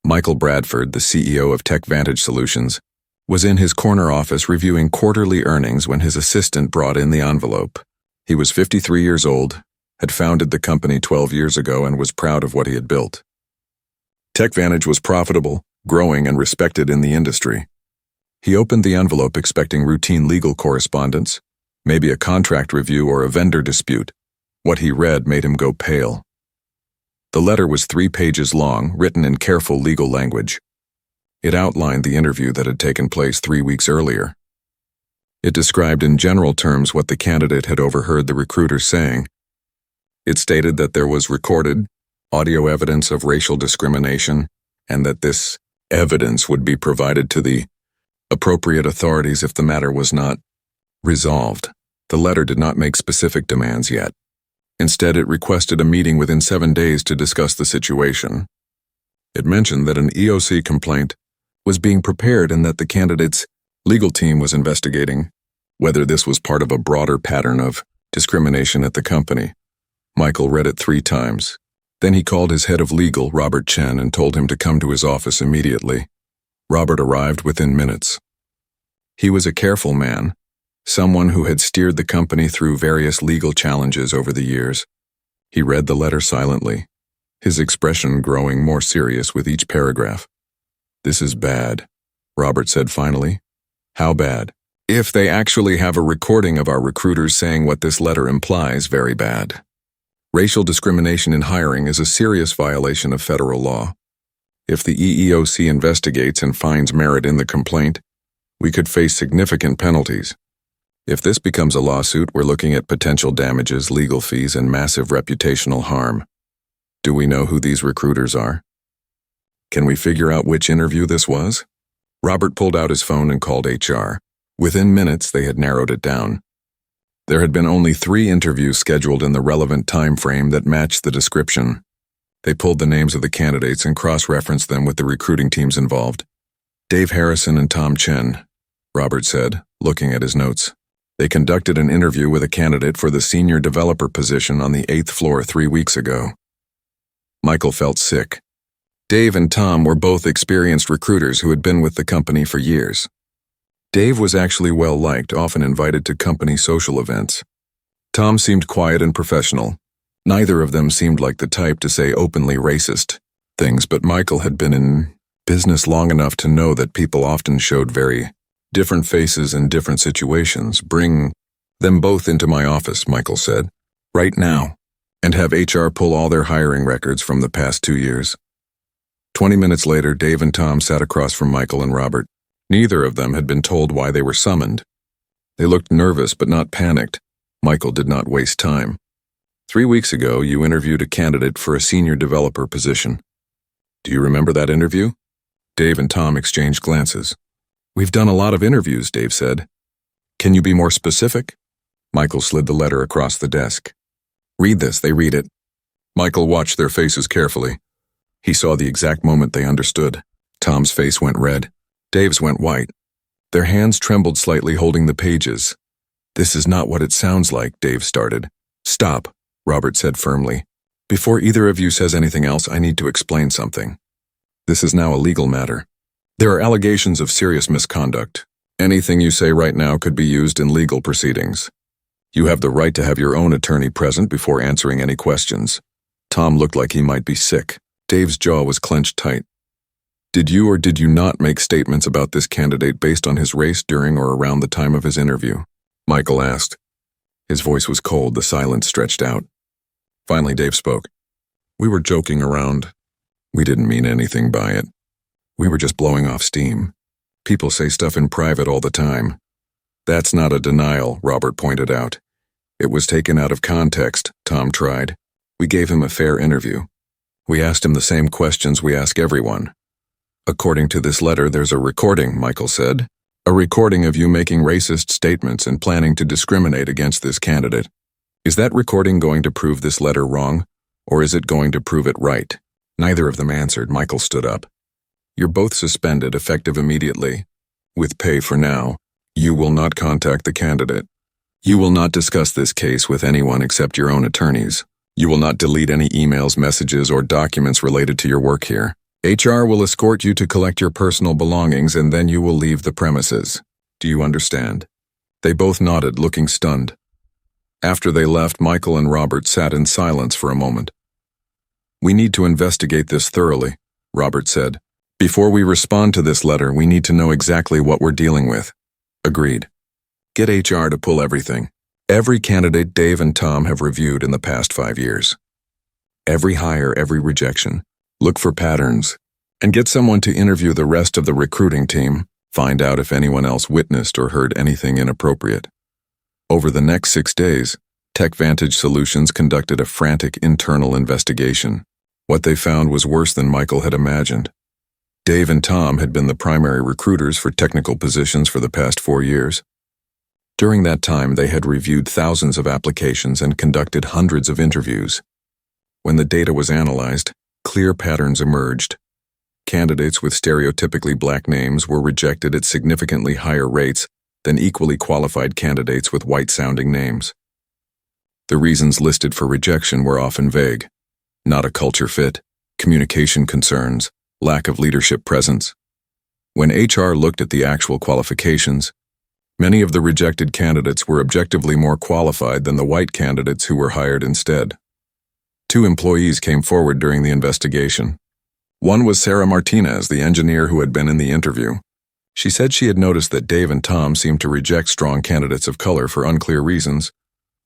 Michael Bradford, the CEO of TechVantage Solutions, was in his corner office reviewing quarterly earnings when his assistant brought in the envelope. He was 53 years old, had founded the company 12 years ago, and was proud of what he had built. TechVantage was profitable, growing, and respected in the industry. He opened the envelope expecting routine legal correspondence, maybe a contract review or a vendor dispute. What he read made him go pale. The letter was 3 pages long, written in careful legal language. It outlined the interview that had taken place 3 weeks earlier. It described in general terms what the candidate had overheard the recruiter saying. It stated that there was recorded audio evidence of racial discrimination and that this evidence would be provided to the appropriate authorities if the matter was not resolved. The letter did not make specific demands yet. Instead, it requested a meeting within 7 days to discuss the situation. It mentioned that an EOC complaint was being prepared and that the candidate's legal team was investigating whether this was part of a broader pattern of discrimination at the company. Michael read it 3 times. Then he called his head of legal, Robert Chen, and told him to come to his office immediately. Robert arrived within minutes. He was a careful man, someone who had steered the company through various legal challenges over the years. He read the letter silently, his expression growing more serious with each paragraph. "This is bad," Robert said finally. How bad? If they actually have a recording of our recruiters saying what this letter implies, very bad. Racial discrimination in hiring is a serious violation of federal law. If the EEOC investigates and finds merit in the complaint, we could face significant penalties. If this becomes a lawsuit, we're looking at potential damages, legal fees, and massive reputational harm. Do we know who these recruiters are? Can we figure out which interview this was? Robert pulled out his phone and called HR. Within minutes, they had narrowed it down. There had been only 3 interviews scheduled in the relevant time frame that matched the description. They pulled the names of the candidates and cross-referenced them with the recruiting teams involved. Dave Harrison and Tom Chen, Robert said, looking at his notes. They conducted an interview with a candidate for the senior developer position on the 8th floor 3 weeks ago. Michael felt sick. Dave and Tom were both experienced recruiters who had been with the company for years. Dave was actually well-liked, often invited to company social events. Tom seemed quiet and professional. Neither of them seemed like the type to say openly racist things, but Michael had been in business long enough to know that people often showed very different faces in different situations. Bring them both into my office, Michael said, right now, and have HR pull all their hiring records from the past 2 years. 20 minutes later, Dave and Tom sat across from Michael and Robert. Neither of them had been told why they were summoned. They looked nervous but not panicked. Michael did not waste time. 3 weeks ago, you interviewed a candidate for a senior developer position. Do you remember that interview? Dave and Tom exchanged glances. We've done a lot of interviews, Dave said. Can you be more specific? Michael slid the letter across the desk. Read this, they read it. Michael watched their faces carefully. He saw the exact moment they understood. Tom's face went red. Dave's went white. Their hands trembled slightly, holding the pages. This is not what it sounds like, Dave started. Stop, Robert said firmly. Before either of you says anything else, I need to explain something. This is now a legal matter. There are allegations of serious misconduct. Anything you say right now could be used in legal proceedings. You have the right to have your own attorney present before answering any questions. Tom looked like he might be sick. Dave's jaw was clenched tight. Did you or did you not make statements about this candidate based on his race during or around the time of his interview? Michael asked. His voice was cold, the silence stretched out. Finally, Dave spoke. We were joking around. We didn't mean anything by it. We were just blowing off steam. People say stuff in private all the time. That's not a denial, Robert pointed out. It was taken out of context, Tom tried. We gave him a fair interview. We asked him the same questions we ask everyone. According to this letter, there's a recording, Michael said. A recording of you making racist statements and planning to discriminate against this candidate. Is that recording going to prove this letter wrong, or is it going to prove it right? Neither of them answered. Michael stood up. You're both suspended, effective immediately. With pay for now. You will not contact the candidate. You will not discuss this case with anyone except your own attorneys. You will not delete any emails, messages, or documents related to your work here. HR will escort you to collect your personal belongings and then you will leave the premises. Do you understand? They both nodded, looking stunned. After they left, Michael and Robert sat in silence for a moment. We need to investigate this thoroughly, Robert said. Before we respond to this letter, we need to know exactly what we're dealing with. Agreed. Get HR to pull everything. Every candidate Dave and Tom have reviewed in the past 5 years. Every hire, every rejection. Look for patterns, and get someone to interview the rest of the recruiting team, find out if anyone else witnessed or heard anything inappropriate. Over the next 6 days, TechVantage Solutions conducted a frantic internal investigation. What they found was worse than Michael had imagined. Dave and Tom had been the primary recruiters for technical positions for the past 4 years. During that time, they had reviewed thousands of applications and conducted hundreds of interviews. When the data was analyzed, clear patterns emerged. Candidates with stereotypically black names were rejected at significantly higher rates than equally qualified candidates with white-sounding names. The reasons listed for rejection were often vague. Not a culture fit, communication concerns, lack of leadership presence. When HR looked at the actual qualifications, many of the rejected candidates were objectively more qualified than the white candidates who were hired instead. 2 employees came forward during the investigation. One was Sarah Martinez, the engineer who had been in the interview. She said she had noticed that Dave and Tom seemed to reject strong candidates of color for unclear reasons,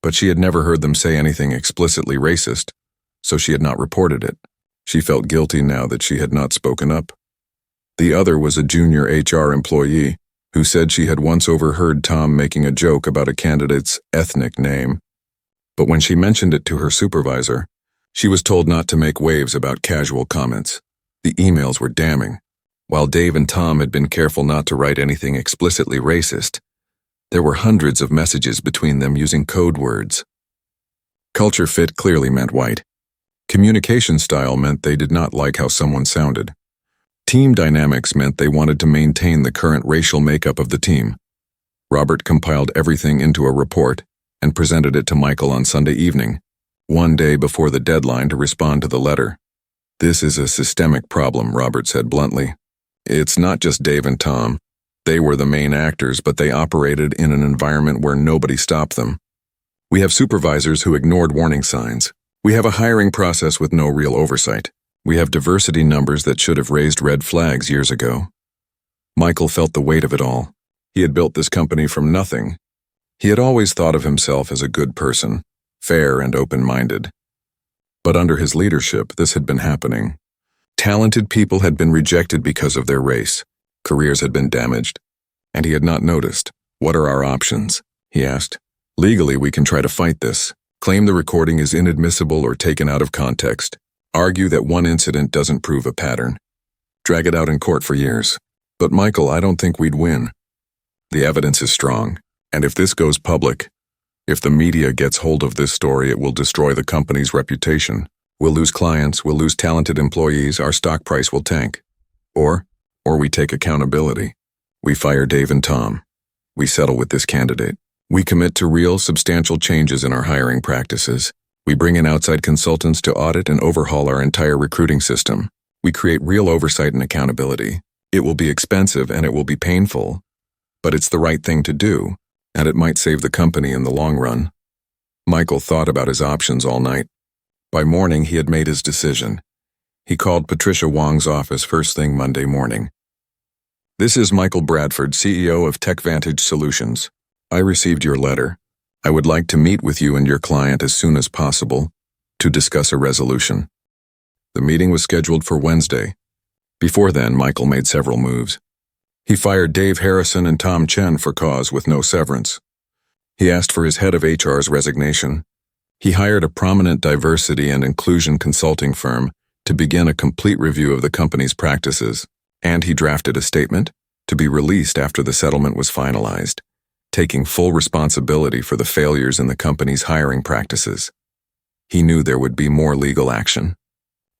but she had never heard them say anything explicitly racist, so she had not reported it. She felt guilty now that she had not spoken up. The other was a junior HR employee who said she had once overheard Tom making a joke about a candidate's ethnic name. But when she mentioned it to her supervisor, she was told not to make waves about casual comments. The emails were damning. While Dave and Tom had been careful not to write anything explicitly racist, there were hundreds of messages between them using code words. Culture fit clearly meant white. Communication style meant they did not like how someone sounded. Team dynamics meant they wanted to maintain the current racial makeup of the team. Robert compiled everything into a report and presented it to Michael on Sunday evening, one day before the deadline to respond to the letter. "This is a systemic problem," Robert said bluntly. "It's not just Dave and Tom. They were the main actors, but they operated in an environment where nobody stopped them. We have supervisors who ignored warning signs. We have a hiring process with no real oversight. We have diversity numbers that should have raised red flags years ago." Michael felt the weight of it all. He had built this company from nothing. He had always thought of himself as a good person, fair and open-minded. But under his leadership, this had been happening. Talented people had been rejected because of their race. Careers had been damaged, and he had not noticed. "What are our options?" he asked. "Legally, we can try to fight this. Claim the recording is inadmissible or taken out of context. Argue that one incident doesn't prove a pattern. Drag it out in court for years. But Michael, I don't think we'd win. The evidence is strong, and if this goes public, if the media gets hold of this story, it will destroy the company's reputation. We'll lose clients, we'll lose talented employees, our stock price will tank. Or we take accountability. We fire Dave and Tom. We settle with this candidate. We commit to real, substantial changes in our hiring practices. We bring in outside consultants to audit and overhaul our entire recruiting system. We create real oversight and accountability. It will be expensive and it will be painful, but it's the right thing to do, and it might save the company in the long run." Michael thought about his options all night. By morning, he had made his decision. He called Patricia Wong's office first thing Monday morning. "This is Michael Bradford, CEO of TechVantage Solutions. I received your letter. I would like to meet with you and your client as soon as possible to discuss a resolution." The meeting was scheduled for Wednesday. Before then, Michael made several moves. He fired Dave Harrison and Tom Chen for cause with no severance. He asked for his head of HR's resignation. He hired a prominent diversity and inclusion consulting firm to begin a complete review of the company's practices, and he drafted a statement to be released after the settlement was finalized, taking full responsibility for the failures in the company's hiring practices. He knew there would be more legal action.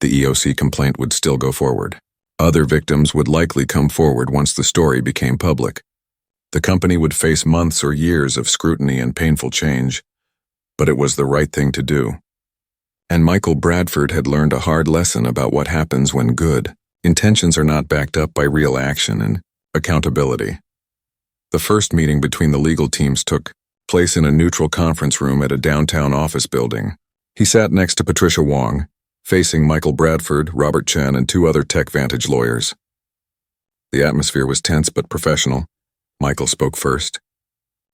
The EOC complaint would still go forward. Other victims would likely come forward once the story became public. The company would face months or years of scrutiny and painful change, but it was the right thing to do. And Michael Bradford had learned a hard lesson about what happens when good intentions are not backed up by real action and accountability. The first meeting between the legal teams took place in a neutral conference room at a downtown office building. He sat next to Patricia Wong, facing Michael Bradford, Robert Chen, and two other TechVantage lawyers. The atmosphere was tense but professional. Michael spoke first.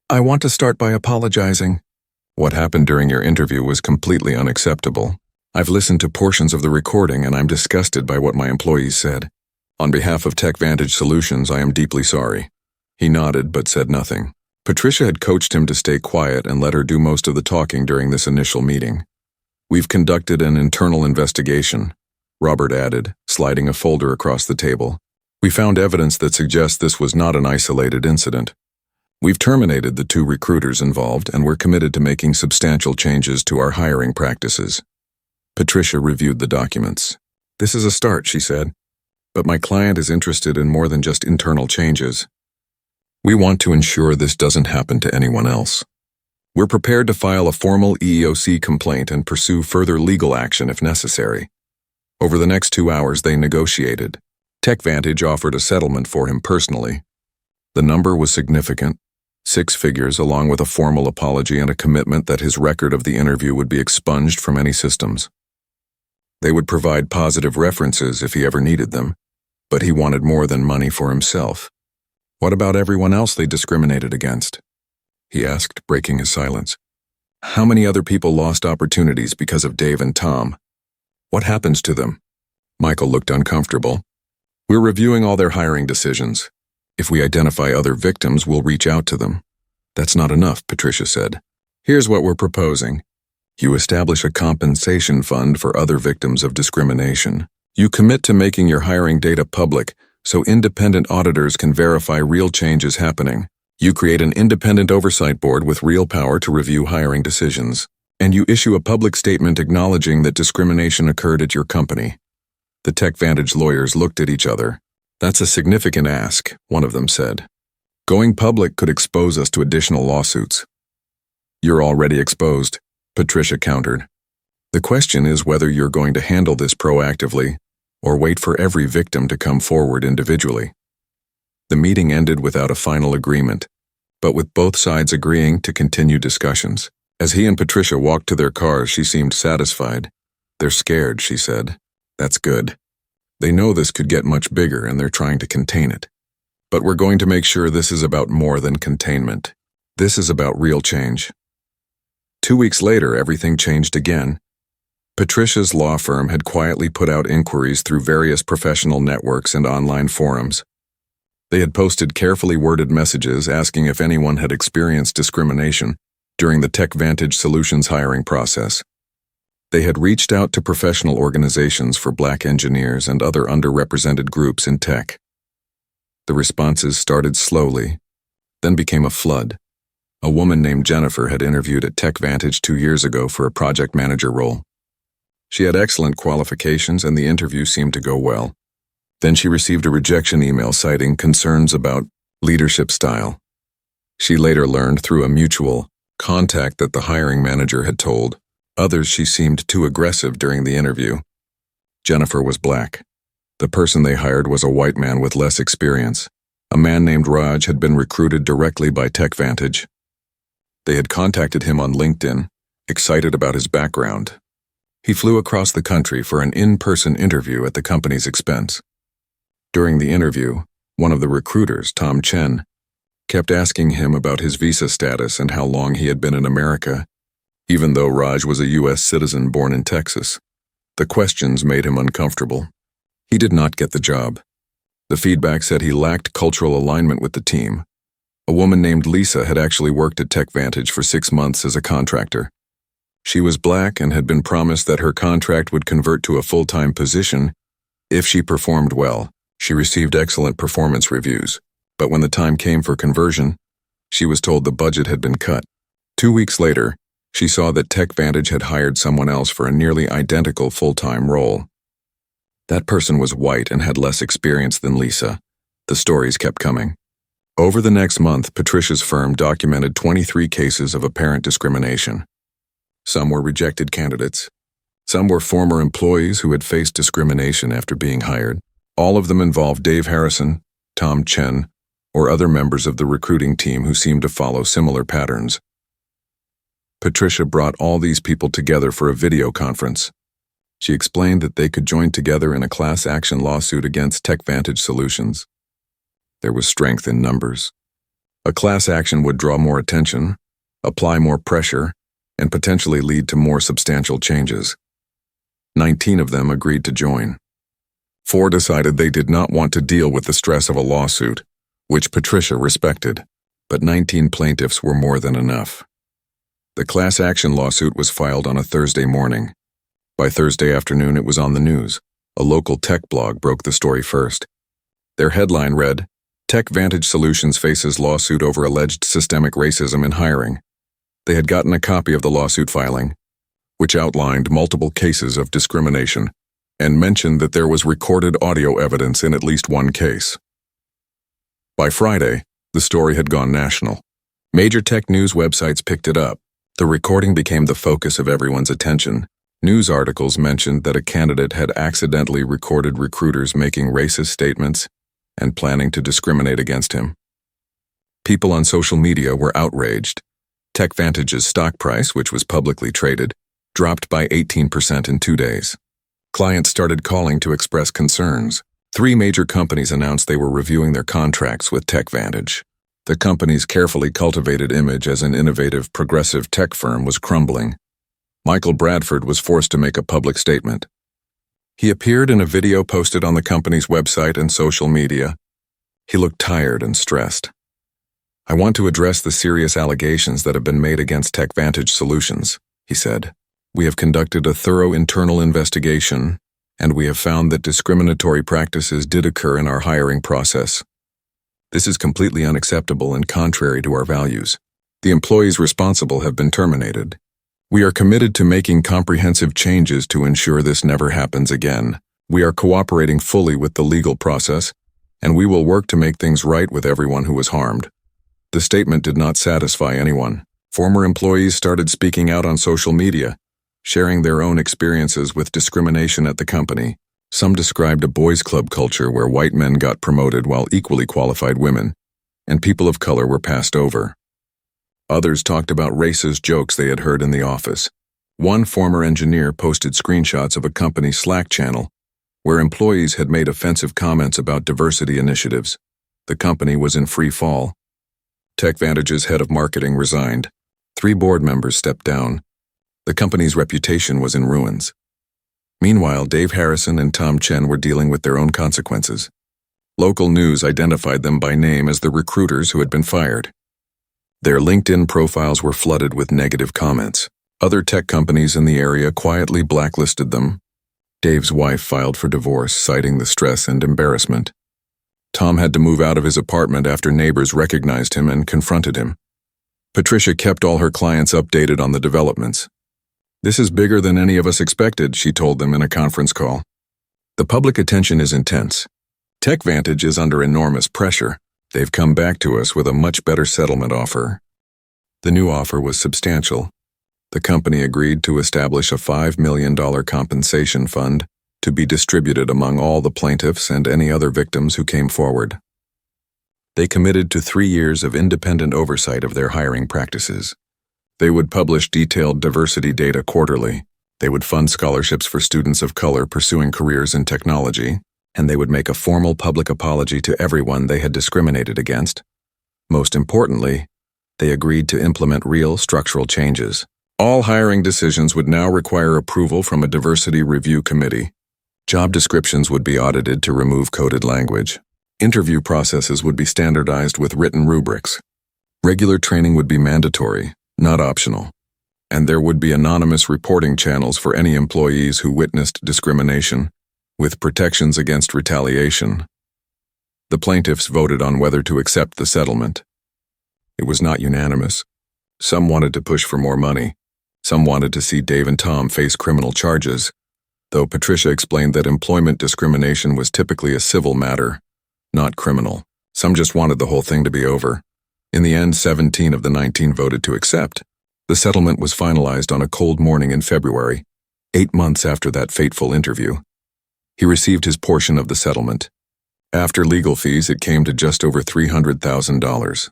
"I want to start by apologizing. What happened during your interview was completely unacceptable. I've listened to portions of the recording and I'm disgusted by what my employees said. On behalf of TechVantage Solutions, I am deeply sorry." He nodded but said nothing. Patricia had coached him to stay quiet and let her do most of the talking during this initial meeting. "We've conducted an internal investigation," Robert added, sliding a folder across the table. "We found evidence that suggests this was not an isolated incident. We've terminated the two recruiters involved and we're committed to making substantial changes to our hiring practices." Patricia reviewed the documents. "This is a start," she said, "but my client is interested in more than just internal changes. We want to ensure this doesn't happen to anyone else. We're prepared to file a formal EEOC complaint and pursue further legal action if necessary." Over the next 2 hours, they negotiated. TechVantage offered a settlement for him personally. The number was significant, 6 figures, along with a formal apology and a commitment that his record of the interview would be expunged from any systems. They would provide positive references if he ever needed them, but he wanted more than money for himself. What about everyone else they discriminated against? He asked, breaking his silence. How many other people lost opportunities because of Dave and Tom? What happens to them? Michael looked uncomfortable. We're reviewing all their hiring decisions. If we identify other victims, we'll reach out to them. That's not enough, Patricia said. Here's what we're proposing. You establish a compensation fund for other victims of discrimination. You commit to making your hiring data public so independent auditors can verify real changes happening. You create an independent oversight board with real power to review hiring decisions. And you issue a public statement acknowledging that discrimination occurred at your company. The TechVantage lawyers looked at each other. That's a significant ask, one of them said. Going public could expose us to additional lawsuits. You're already exposed, Patricia countered. The question is whether you're going to handle this proactively or wait for every victim to come forward individually. The meeting ended without a final agreement, but with both sides agreeing to continue discussions. As he and Patricia walked to their cars, she seemed satisfied. They're scared, she said. That's good. They know this could get much bigger and they're trying to contain it. But we're going to make sure this is about more than containment. This is about real change. 2 weeks later, everything changed again. Patricia's law firm had quietly put out inquiries through various professional networks and online forums. They had posted carefully worded messages asking if anyone had experienced discrimination during the TechVantage Solutions hiring process. They had reached out to professional organizations for Black engineers and other underrepresented groups in tech. The responses started slowly, then became a flood. A woman named Jennifer had interviewed at TechVantage 2 years ago for a project manager role. She had excellent qualifications and the interview seemed to go well. Then she received a rejection email citing concerns about leadership style. She later learned through a mutual contact that the hiring manager had told others she seemed too aggressive during the interview. Jennifer was Black. The person they hired was a white man with less experience. A man named Raj had been recruited directly by TechVantage. They had contacted him on LinkedIn, excited about his background. He flew across the country for an in-person interview at the company's expense. During the interview, one of the recruiters, Tom Chen, kept asking him about his visa status and how long he had been in America, even though Raj was a U.S. citizen born in Texas. The questions made him uncomfortable. He did not get the job. The feedback said he lacked cultural alignment with the team. A woman named Lisa had actually worked at TechVantage for 6 months as a contractor. She was Black and had been promised that her contract would convert to a full-time position if she performed well. She received excellent performance reviews, but when the time came for conversion, she was told the budget had been cut. 2 weeks later, she saw that TechVantage had hired someone else for a nearly identical full-time role. That person was white and had less experience than Lisa. The stories kept coming. Over the next month, Patricia's firm documented 23 cases of apparent discrimination. Some were rejected candidates. Some were former employees who had faced discrimination after being hired. All of them involved Dave Harrison, Tom Chen, or other members of the recruiting team who seemed to follow similar patterns. Patricia brought all these people together for a video conference. She explained that they could join together in a class action lawsuit against TechVantage Solutions. There was strength in numbers. A class action would draw more attention, apply more pressure, and potentially lead to more substantial changes. 19 of them agreed to join. 4 decided they did not want to deal with the stress of a lawsuit, which Patricia respected, but 19 plaintiffs were more than enough. The class action lawsuit was filed on a Thursday morning. By Thursday afternoon, it was on the news. A local tech blog broke the story first. Their headline read, "TechVantage Solutions faces lawsuit over alleged systemic racism in hiring." They had gotten a copy of the lawsuit filing, which outlined multiple cases of discrimination and mentioned that there was recorded audio evidence in at least one case. By Friday, the story had gone national. Major tech news websites picked it up. The recording became the focus of everyone's attention. News articles mentioned that a candidate had accidentally recorded recruiters making racist statements and planning to discriminate against him. People on social media were outraged. TechVantage's stock price, which was publicly traded, dropped by 18% in 2 days. Clients started calling to express concerns. Three major companies announced they were reviewing their contracts with TechVantage. The company's carefully cultivated image as an innovative, progressive tech firm was crumbling. Michael Bradford was forced to make a public statement. He appeared in a video posted on the company's website and social media. He looked tired and stressed. "I want to address the serious allegations that have been made against TechVantage Solutions," he said. "We have conducted a thorough internal investigation, and we have found that discriminatory practices did occur in our hiring process. This is completely unacceptable and contrary to our values. The employees responsible have been terminated. We are committed to making comprehensive changes to ensure this never happens again. We are cooperating fully with the legal process, and we will work to make things right with everyone who was harmed." The statement did not satisfy anyone. Former employees started speaking out on social media, sharing their own experiences with discrimination at the company. Some described a boys' club culture where white men got promoted while equally qualified women, and people of color were passed over. Others talked about racist jokes they had heard in the office. One former engineer posted screenshots of a company Slack channel where employees had made offensive comments about diversity initiatives. The company was in free fall. TechVantage's head of marketing resigned. 3 board members stepped down. The company's reputation was in ruins. Meanwhile, Dave Harrison and Tom Chen were dealing with their own consequences. Local news identified them by name as the recruiters who had been fired. Their LinkedIn profiles were flooded with negative comments. Other tech companies in the area quietly blacklisted them. Dave's wife filed for divorce, citing the stress and embarrassment. Tom had to move out of his apartment after neighbors recognized him and confronted him. Patricia kept all her clients updated on the developments. "This is bigger than any of us expected," she told them in a conference call. "The public attention is intense. TechVantage is under enormous pressure. They've come back to us with a much better settlement offer." The new offer was substantial. The company agreed to establish a $5 million compensation fund to be distributed among all the plaintiffs and any other victims who came forward. They committed to 3 years of independent oversight of their hiring practices. They would publish detailed diversity data quarterly. They would fund scholarships for students of color pursuing careers in technology, and they would make a formal public apology to everyone they had discriminated against. Most importantly, they agreed to implement real structural changes. All hiring decisions would now require approval from a diversity review committee. Job descriptions would be audited to remove coded language. Interview processes would be standardized with written rubrics. Regular training would be mandatory, not optional. And there would be anonymous reporting channels for any employees who witnessed discrimination, with protections against retaliation. The plaintiffs voted on whether to accept the settlement. It was not unanimous. Some wanted to push for more money. Some wanted to see Dave and Tom face criminal charges, though Patricia explained that employment discrimination was typically a civil matter, not criminal. Some just wanted the whole thing to be over. In the end, 17 of the 19 voted to accept. The settlement was finalized on a cold morning in February, 8 months after that fateful interview. He received his portion of the settlement. After legal fees, it came to just over $300,000.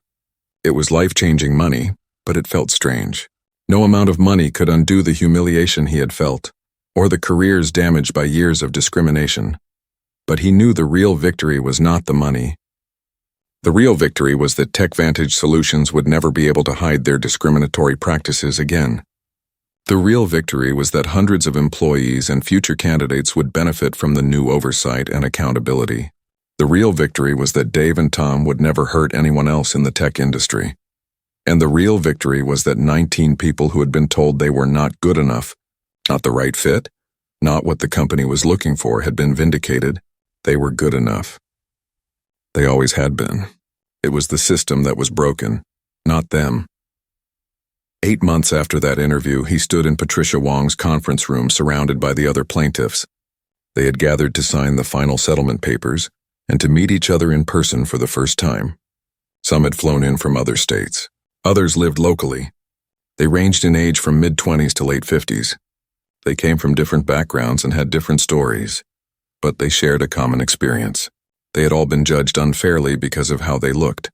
It was life-changing money, but it felt strange. No amount of money could undo the humiliation he had felt, or the careers damaged by years of discrimination. But he knew the real victory was not the money. The real victory was that TechVantage Solutions would never be able to hide their discriminatory practices again. The real victory was that hundreds of employees and future candidates would benefit from the new oversight and accountability. The real victory was that Dave and Tom would never hurt anyone else in the tech industry. And the real victory was that 19 people who had been told they were not good enough, not the right fit, not what the company was looking for, had been vindicated. They were good enough. They always had been. It was the system that was broken, not them. 8 months after that interview, he stood in Patricia Wong's conference room surrounded by the other plaintiffs. They had gathered to sign the final settlement papers and to meet each other in person for the first time. Some had flown in from other states. Others lived locally. They ranged in age from mid-20s to late 50s. They came from different backgrounds and had different stories, but they shared a common experience. They had all been judged unfairly because of how they looked.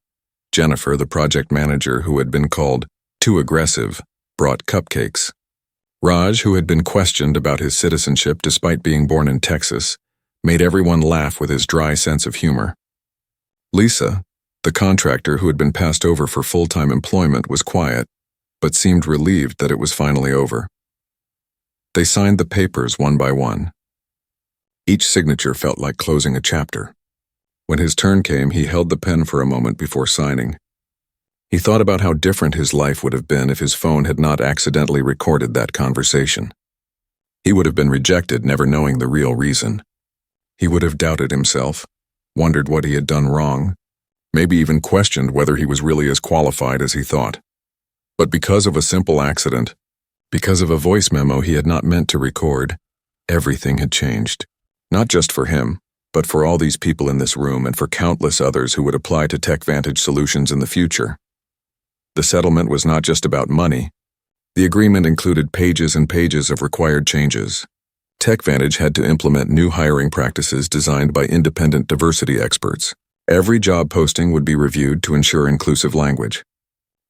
Jennifer, the project manager who had been called too aggressive, brought cupcakes. Raj, who had been questioned about his citizenship despite being born in Texas, made everyone laugh with his dry sense of humor. Lisa, the contractor who had been passed over for full-time employment, was quiet, but seemed relieved that it was finally over. They signed the papers one by one. Each signature felt like closing a chapter. When his turn came, he held the pen for a moment before signing. He thought about how different his life would have been if his phone had not accidentally recorded that conversation. He would have been rejected, never knowing the real reason. He would have doubted himself, wondered what he had done wrong, maybe even questioned whether he was really as qualified as he thought. But because of a simple accident, because of a voice memo he had not meant to record, everything had changed. Not just for him, but for all these people in this room and for countless others who would apply to TechVantage solutions in the future. The settlement was not just about money. The agreement included pages and pages of required changes. TechVantage had to implement new hiring practices designed by independent diversity experts. Every job posting would be reviewed to ensure inclusive language.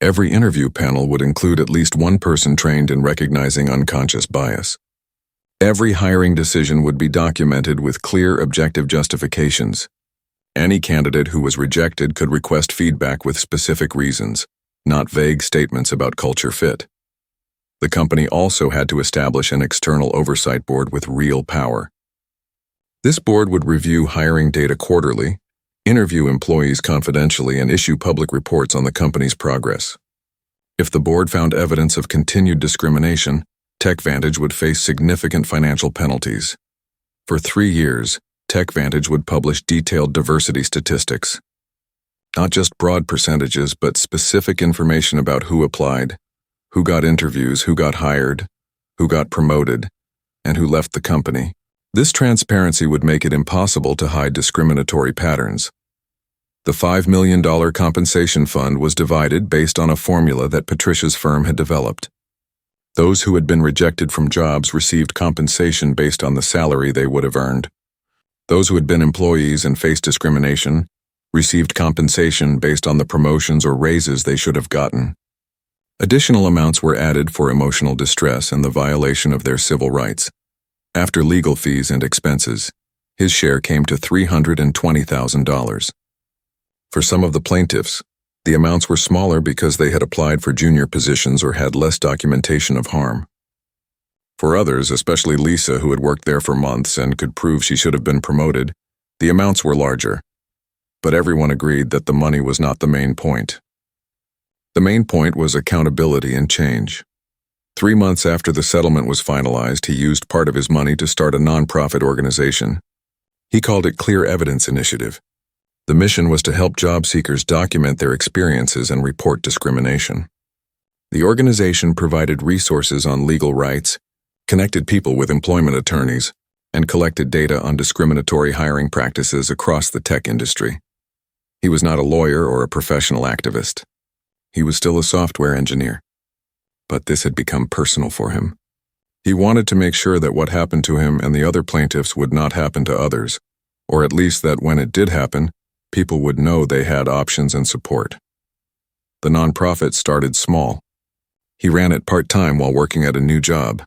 Every interview panel would include at least one person trained in recognizing unconscious bias. Every hiring decision would be documented with clear, objective justifications. Any candidate who was rejected could request feedback with specific reasons, not vague statements about culture fit. The company also had to establish an external oversight board with real power. This board would review hiring data quarterly, interview employees confidentially, and issue public reports on the company's progress. If the board found evidence of continued discrimination, TechVantage would face significant financial penalties. For 3 years, TechVantage would publish detailed diversity statistics. Not just broad percentages, but specific information about who applied, who got interviews, who got hired, who got promoted, and who left the company. This transparency would make it impossible to hide discriminatory patterns. The $5 million compensation fund was divided based on a formula that Patricia's firm had developed. Those who had been rejected from jobs received compensation based on the salary they would have earned. Those who had been employees and faced discrimination received compensation based on the promotions or raises they should have gotten. Additional amounts were added for emotional distress and the violation of their civil rights. After legal fees and expenses, his share came to $320,000. For some of the plaintiffs, the amounts were smaller because they had applied for junior positions or had less documentation of harm. For others, especially Lisa, who had worked there for months and could prove she should have been promoted, the amounts were larger. But everyone agreed that the money was not the main point. The main point was accountability and change. 3 months after the settlement was finalized, he used part of his money to start a nonprofit organization. He called it Clear Evidence Initiative. The mission was to help job seekers document their experiences and report discrimination. The organization provided resources on legal rights, connected people with employment attorneys, and collected data on discriminatory hiring practices across the tech industry. He was not a lawyer or a professional activist. He was still a software engineer. But this had become personal for him. He wanted to make sure that what happened to him and the other plaintiffs would not happen to others, or at least that when it did happen, people would know they had options and support. The nonprofit started small. He ran it part-time while working at a new job.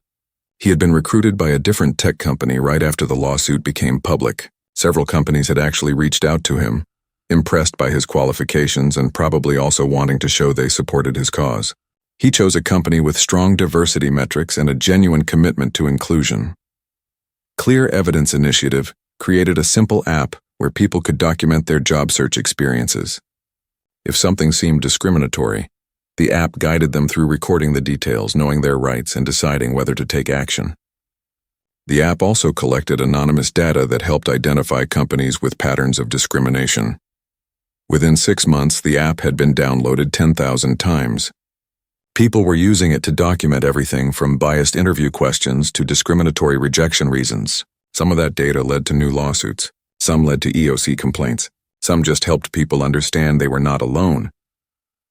He had been recruited by a different tech company right after the lawsuit became public. Several companies had actually reached out to him, impressed by his qualifications and probably also wanting to show they supported his cause. He chose a company with strong diversity metrics and a genuine commitment to inclusion. Clear Evidence Initiative created a simple app where people could document their job search experiences. If something seemed discriminatory, the app guided them through recording the details, knowing their rights, and deciding whether to take action. The app also collected anonymous data that helped identify companies with patterns of discrimination. Within 6 months, the app had been downloaded 10,000 times. People were using it to document everything from biased interview questions to discriminatory rejection reasons. Some of that data led to new lawsuits. Some led to EOC complaints. Some just helped people understand they were not alone.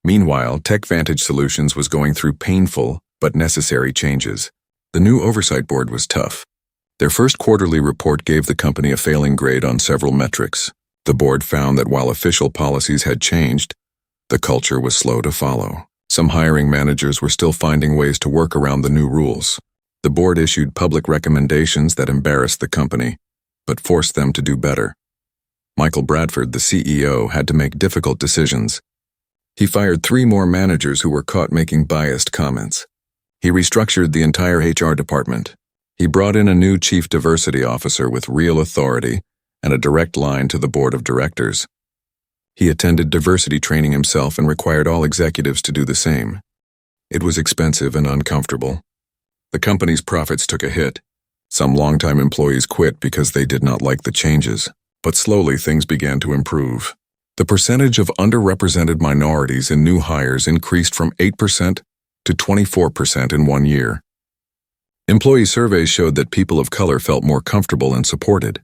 Meanwhile, TechVantage Solutions was going through painful but necessary changes. The new oversight board was tough. Their first quarterly report gave the company a failing grade on several metrics. The board found that while official policies had changed, the culture was slow to follow. Some hiring managers were still finding ways to work around the new rules. The board issued public recommendations that embarrassed the company. but forced them to do better. Michael Bradford, the CEO, had to make difficult decisions. He fired 3 more managers who were caught making biased comments. He restructured the entire HR department. He brought in a new chief diversity officer with real authority and a direct line to the board of directors. He attended diversity training himself and required all executives to do the same. It was expensive and uncomfortable. The company's profits took a hit. Some longtime employees quit because they did not like the changes, but slowly things began to improve. The percentage of underrepresented minorities in new hires increased from 8% to 24% in 1 year. Employee surveys showed that people of color felt more comfortable and supported.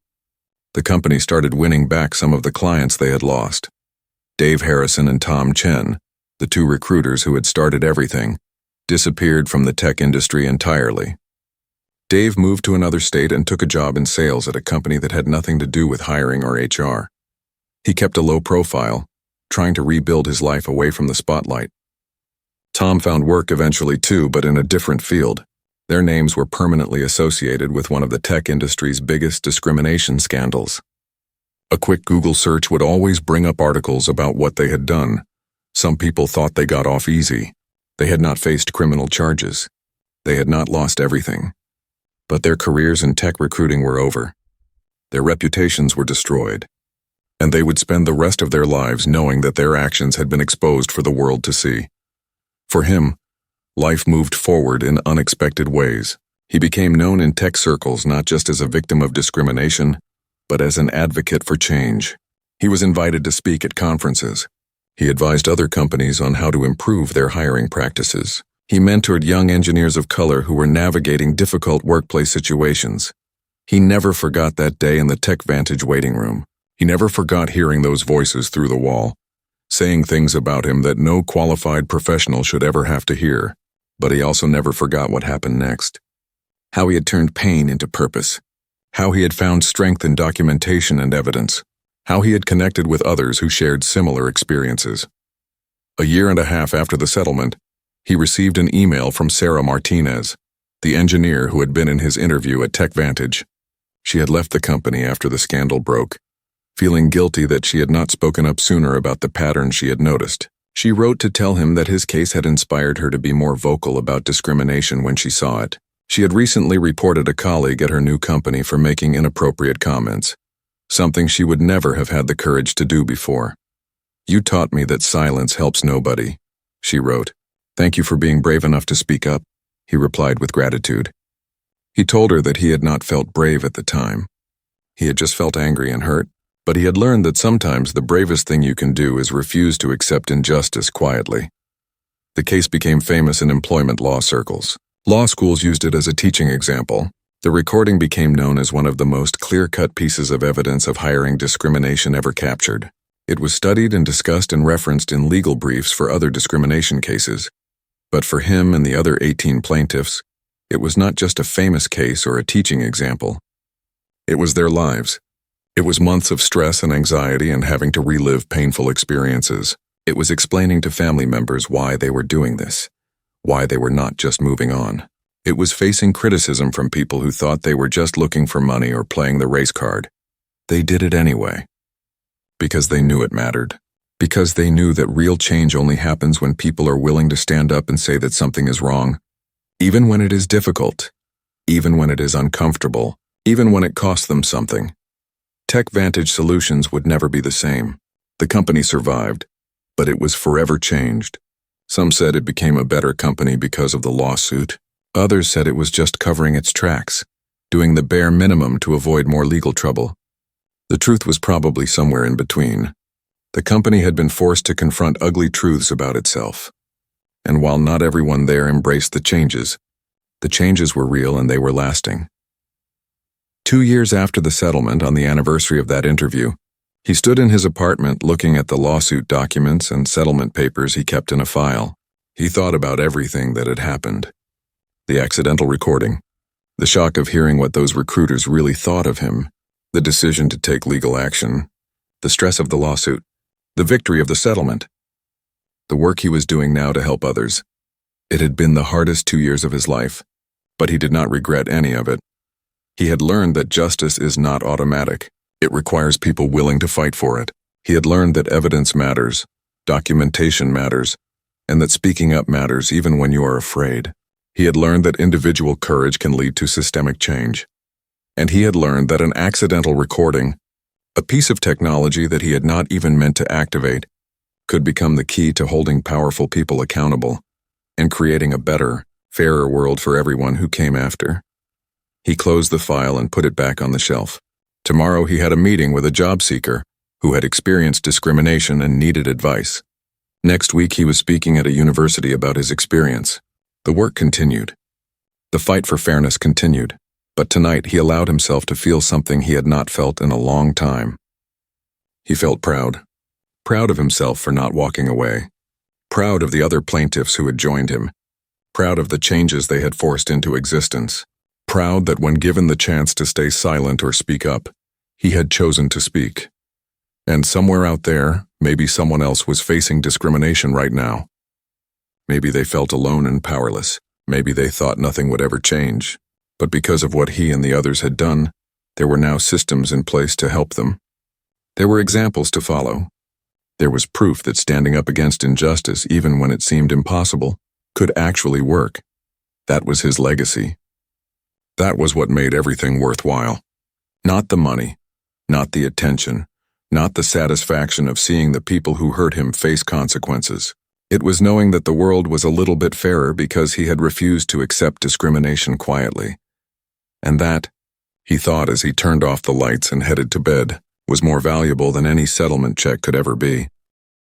The company started winning back some of the clients they had lost. Dave Harrison and Tom Chen, the 2 recruiters who had started everything, disappeared from the tech industry entirely. Dave moved to another state and took a job in sales at a company that had nothing to do with hiring or HR. He kept a low profile, trying to rebuild his life away from the spotlight. Tom found work eventually too, but in a different field. Their names were permanently associated with one of the tech industry's biggest discrimination scandals. A quick Google search would always bring up articles about what they had done. Some people thought they got off easy. They had not faced criminal charges. They had not lost everything. But their careers in tech recruiting were over. Their reputations were destroyed. And they would spend the rest of their lives knowing that their actions had been exposed for the world to see. For him, life moved forward in unexpected ways. He became known in tech circles not just as a victim of discrimination, but as an advocate for change. He was invited to speak at conferences. He advised other companies on how to improve their hiring practices. He mentored young engineers of color who were navigating difficult workplace situations. He never forgot that day in the TechVantage waiting room. He never forgot hearing those voices through the wall, saying things about him that no qualified professional should ever have to hear. But he also never forgot what happened next. How he had turned pain into purpose. How he had found strength in documentation and evidence. How he had connected with others who shared similar experiences. A year and a half after the settlement, he received an email from Sarah Martinez, the engineer who had been in his interview at TechVantage. She had left the company after the scandal broke, feeling guilty that she had not spoken up sooner about the pattern she had noticed. She wrote to tell him that his case had inspired her to be more vocal about discrimination when she saw it. She had recently reported a colleague at her new company for making inappropriate comments, something she would never have had the courage to do before. "You taught me that silence helps nobody," she wrote. "Thank you for being brave enough to speak up," he replied with gratitude. He told her that he had not felt brave at the time. He had just felt angry and hurt, but he had learned that sometimes the bravest thing you can do is refuse to accept injustice quietly. The case became famous in employment law circles. Law schools used it as a teaching example. The recording became known as one of the most clear-cut pieces of evidence of hiring discrimination ever captured. It was studied and discussed and referenced in legal briefs for other discrimination cases. But for him and the other 18 plaintiffs, it was not just a famous case or a teaching example. It was their lives. It was months of stress and anxiety and having to relive painful experiences. It was explaining to family members why they were doing this, why they were not just moving on. It was facing criticism from people who thought they were just looking for money or playing the race card. They did it anyway. Because they knew it mattered. Because they knew that real change only happens when people are willing to stand up and say that something is wrong. Even when it is difficult. Even when it is uncomfortable. Even when it costs them something. TechVantage Solutions would never be the same. The company survived, but it was forever changed. Some said it became a better company because of the lawsuit. Others said it was just covering its tracks, doing the bare minimum to avoid more legal trouble. The truth was probably somewhere in between. The company had been forced to confront ugly truths about itself. And while not everyone there embraced the changes were real and they were lasting. 2 years after the settlement, on the anniversary of that interview, he stood in his apartment looking at the lawsuit documents and settlement papers he kept in a file. He thought about everything that had happened. The accidental recording, the shock of hearing what those recruiters really thought of him, the decision to take legal action, the stress of the lawsuit, the victory of the settlement, the work he was doing now to help others. It had been the hardest 2 years of his life, but he did not regret any of it. He had learned that justice is not automatic. It requires people willing to fight for it. He had learned that evidence matters, documentation matters, and that speaking up matters even when you are afraid. He had learned that individual courage can lead to systemic change. And he had learned that an accidental recording, a piece of technology that he had not even meant to activate, could become the key to holding powerful people accountable and creating a better, fairer world for everyone who came after. He closed the file and put it back on the shelf. Tomorrow he had a meeting with a job seeker who had experienced discrimination and needed advice. Next week he was speaking at a university about his experience. The work continued. The fight for fairness continued. But tonight he allowed himself to feel something he had not felt in a long time. He felt proud. Proud of himself for not walking away. Proud of the other plaintiffs who had joined him. Proud of the changes they had forced into existence. Proud that when given the chance to stay silent or speak up, he had chosen to speak. And somewhere out there, maybe someone else was facing discrimination right now. Maybe they felt alone and powerless. Maybe they thought nothing would ever change. But because of what he and the others had done, there were now systems in place to help them. There were examples to follow. There was proof that standing up against injustice, even when it seemed impossible, could actually work. That was his legacy. That was what made everything worthwhile. Not the money, not the attention, not the satisfaction of seeing the people who hurt him face consequences. It was knowing that the world was a little bit fairer because he had refused to accept discrimination quietly. And that, he thought as he turned off the lights and headed to bed, was more valuable than any settlement check could ever be.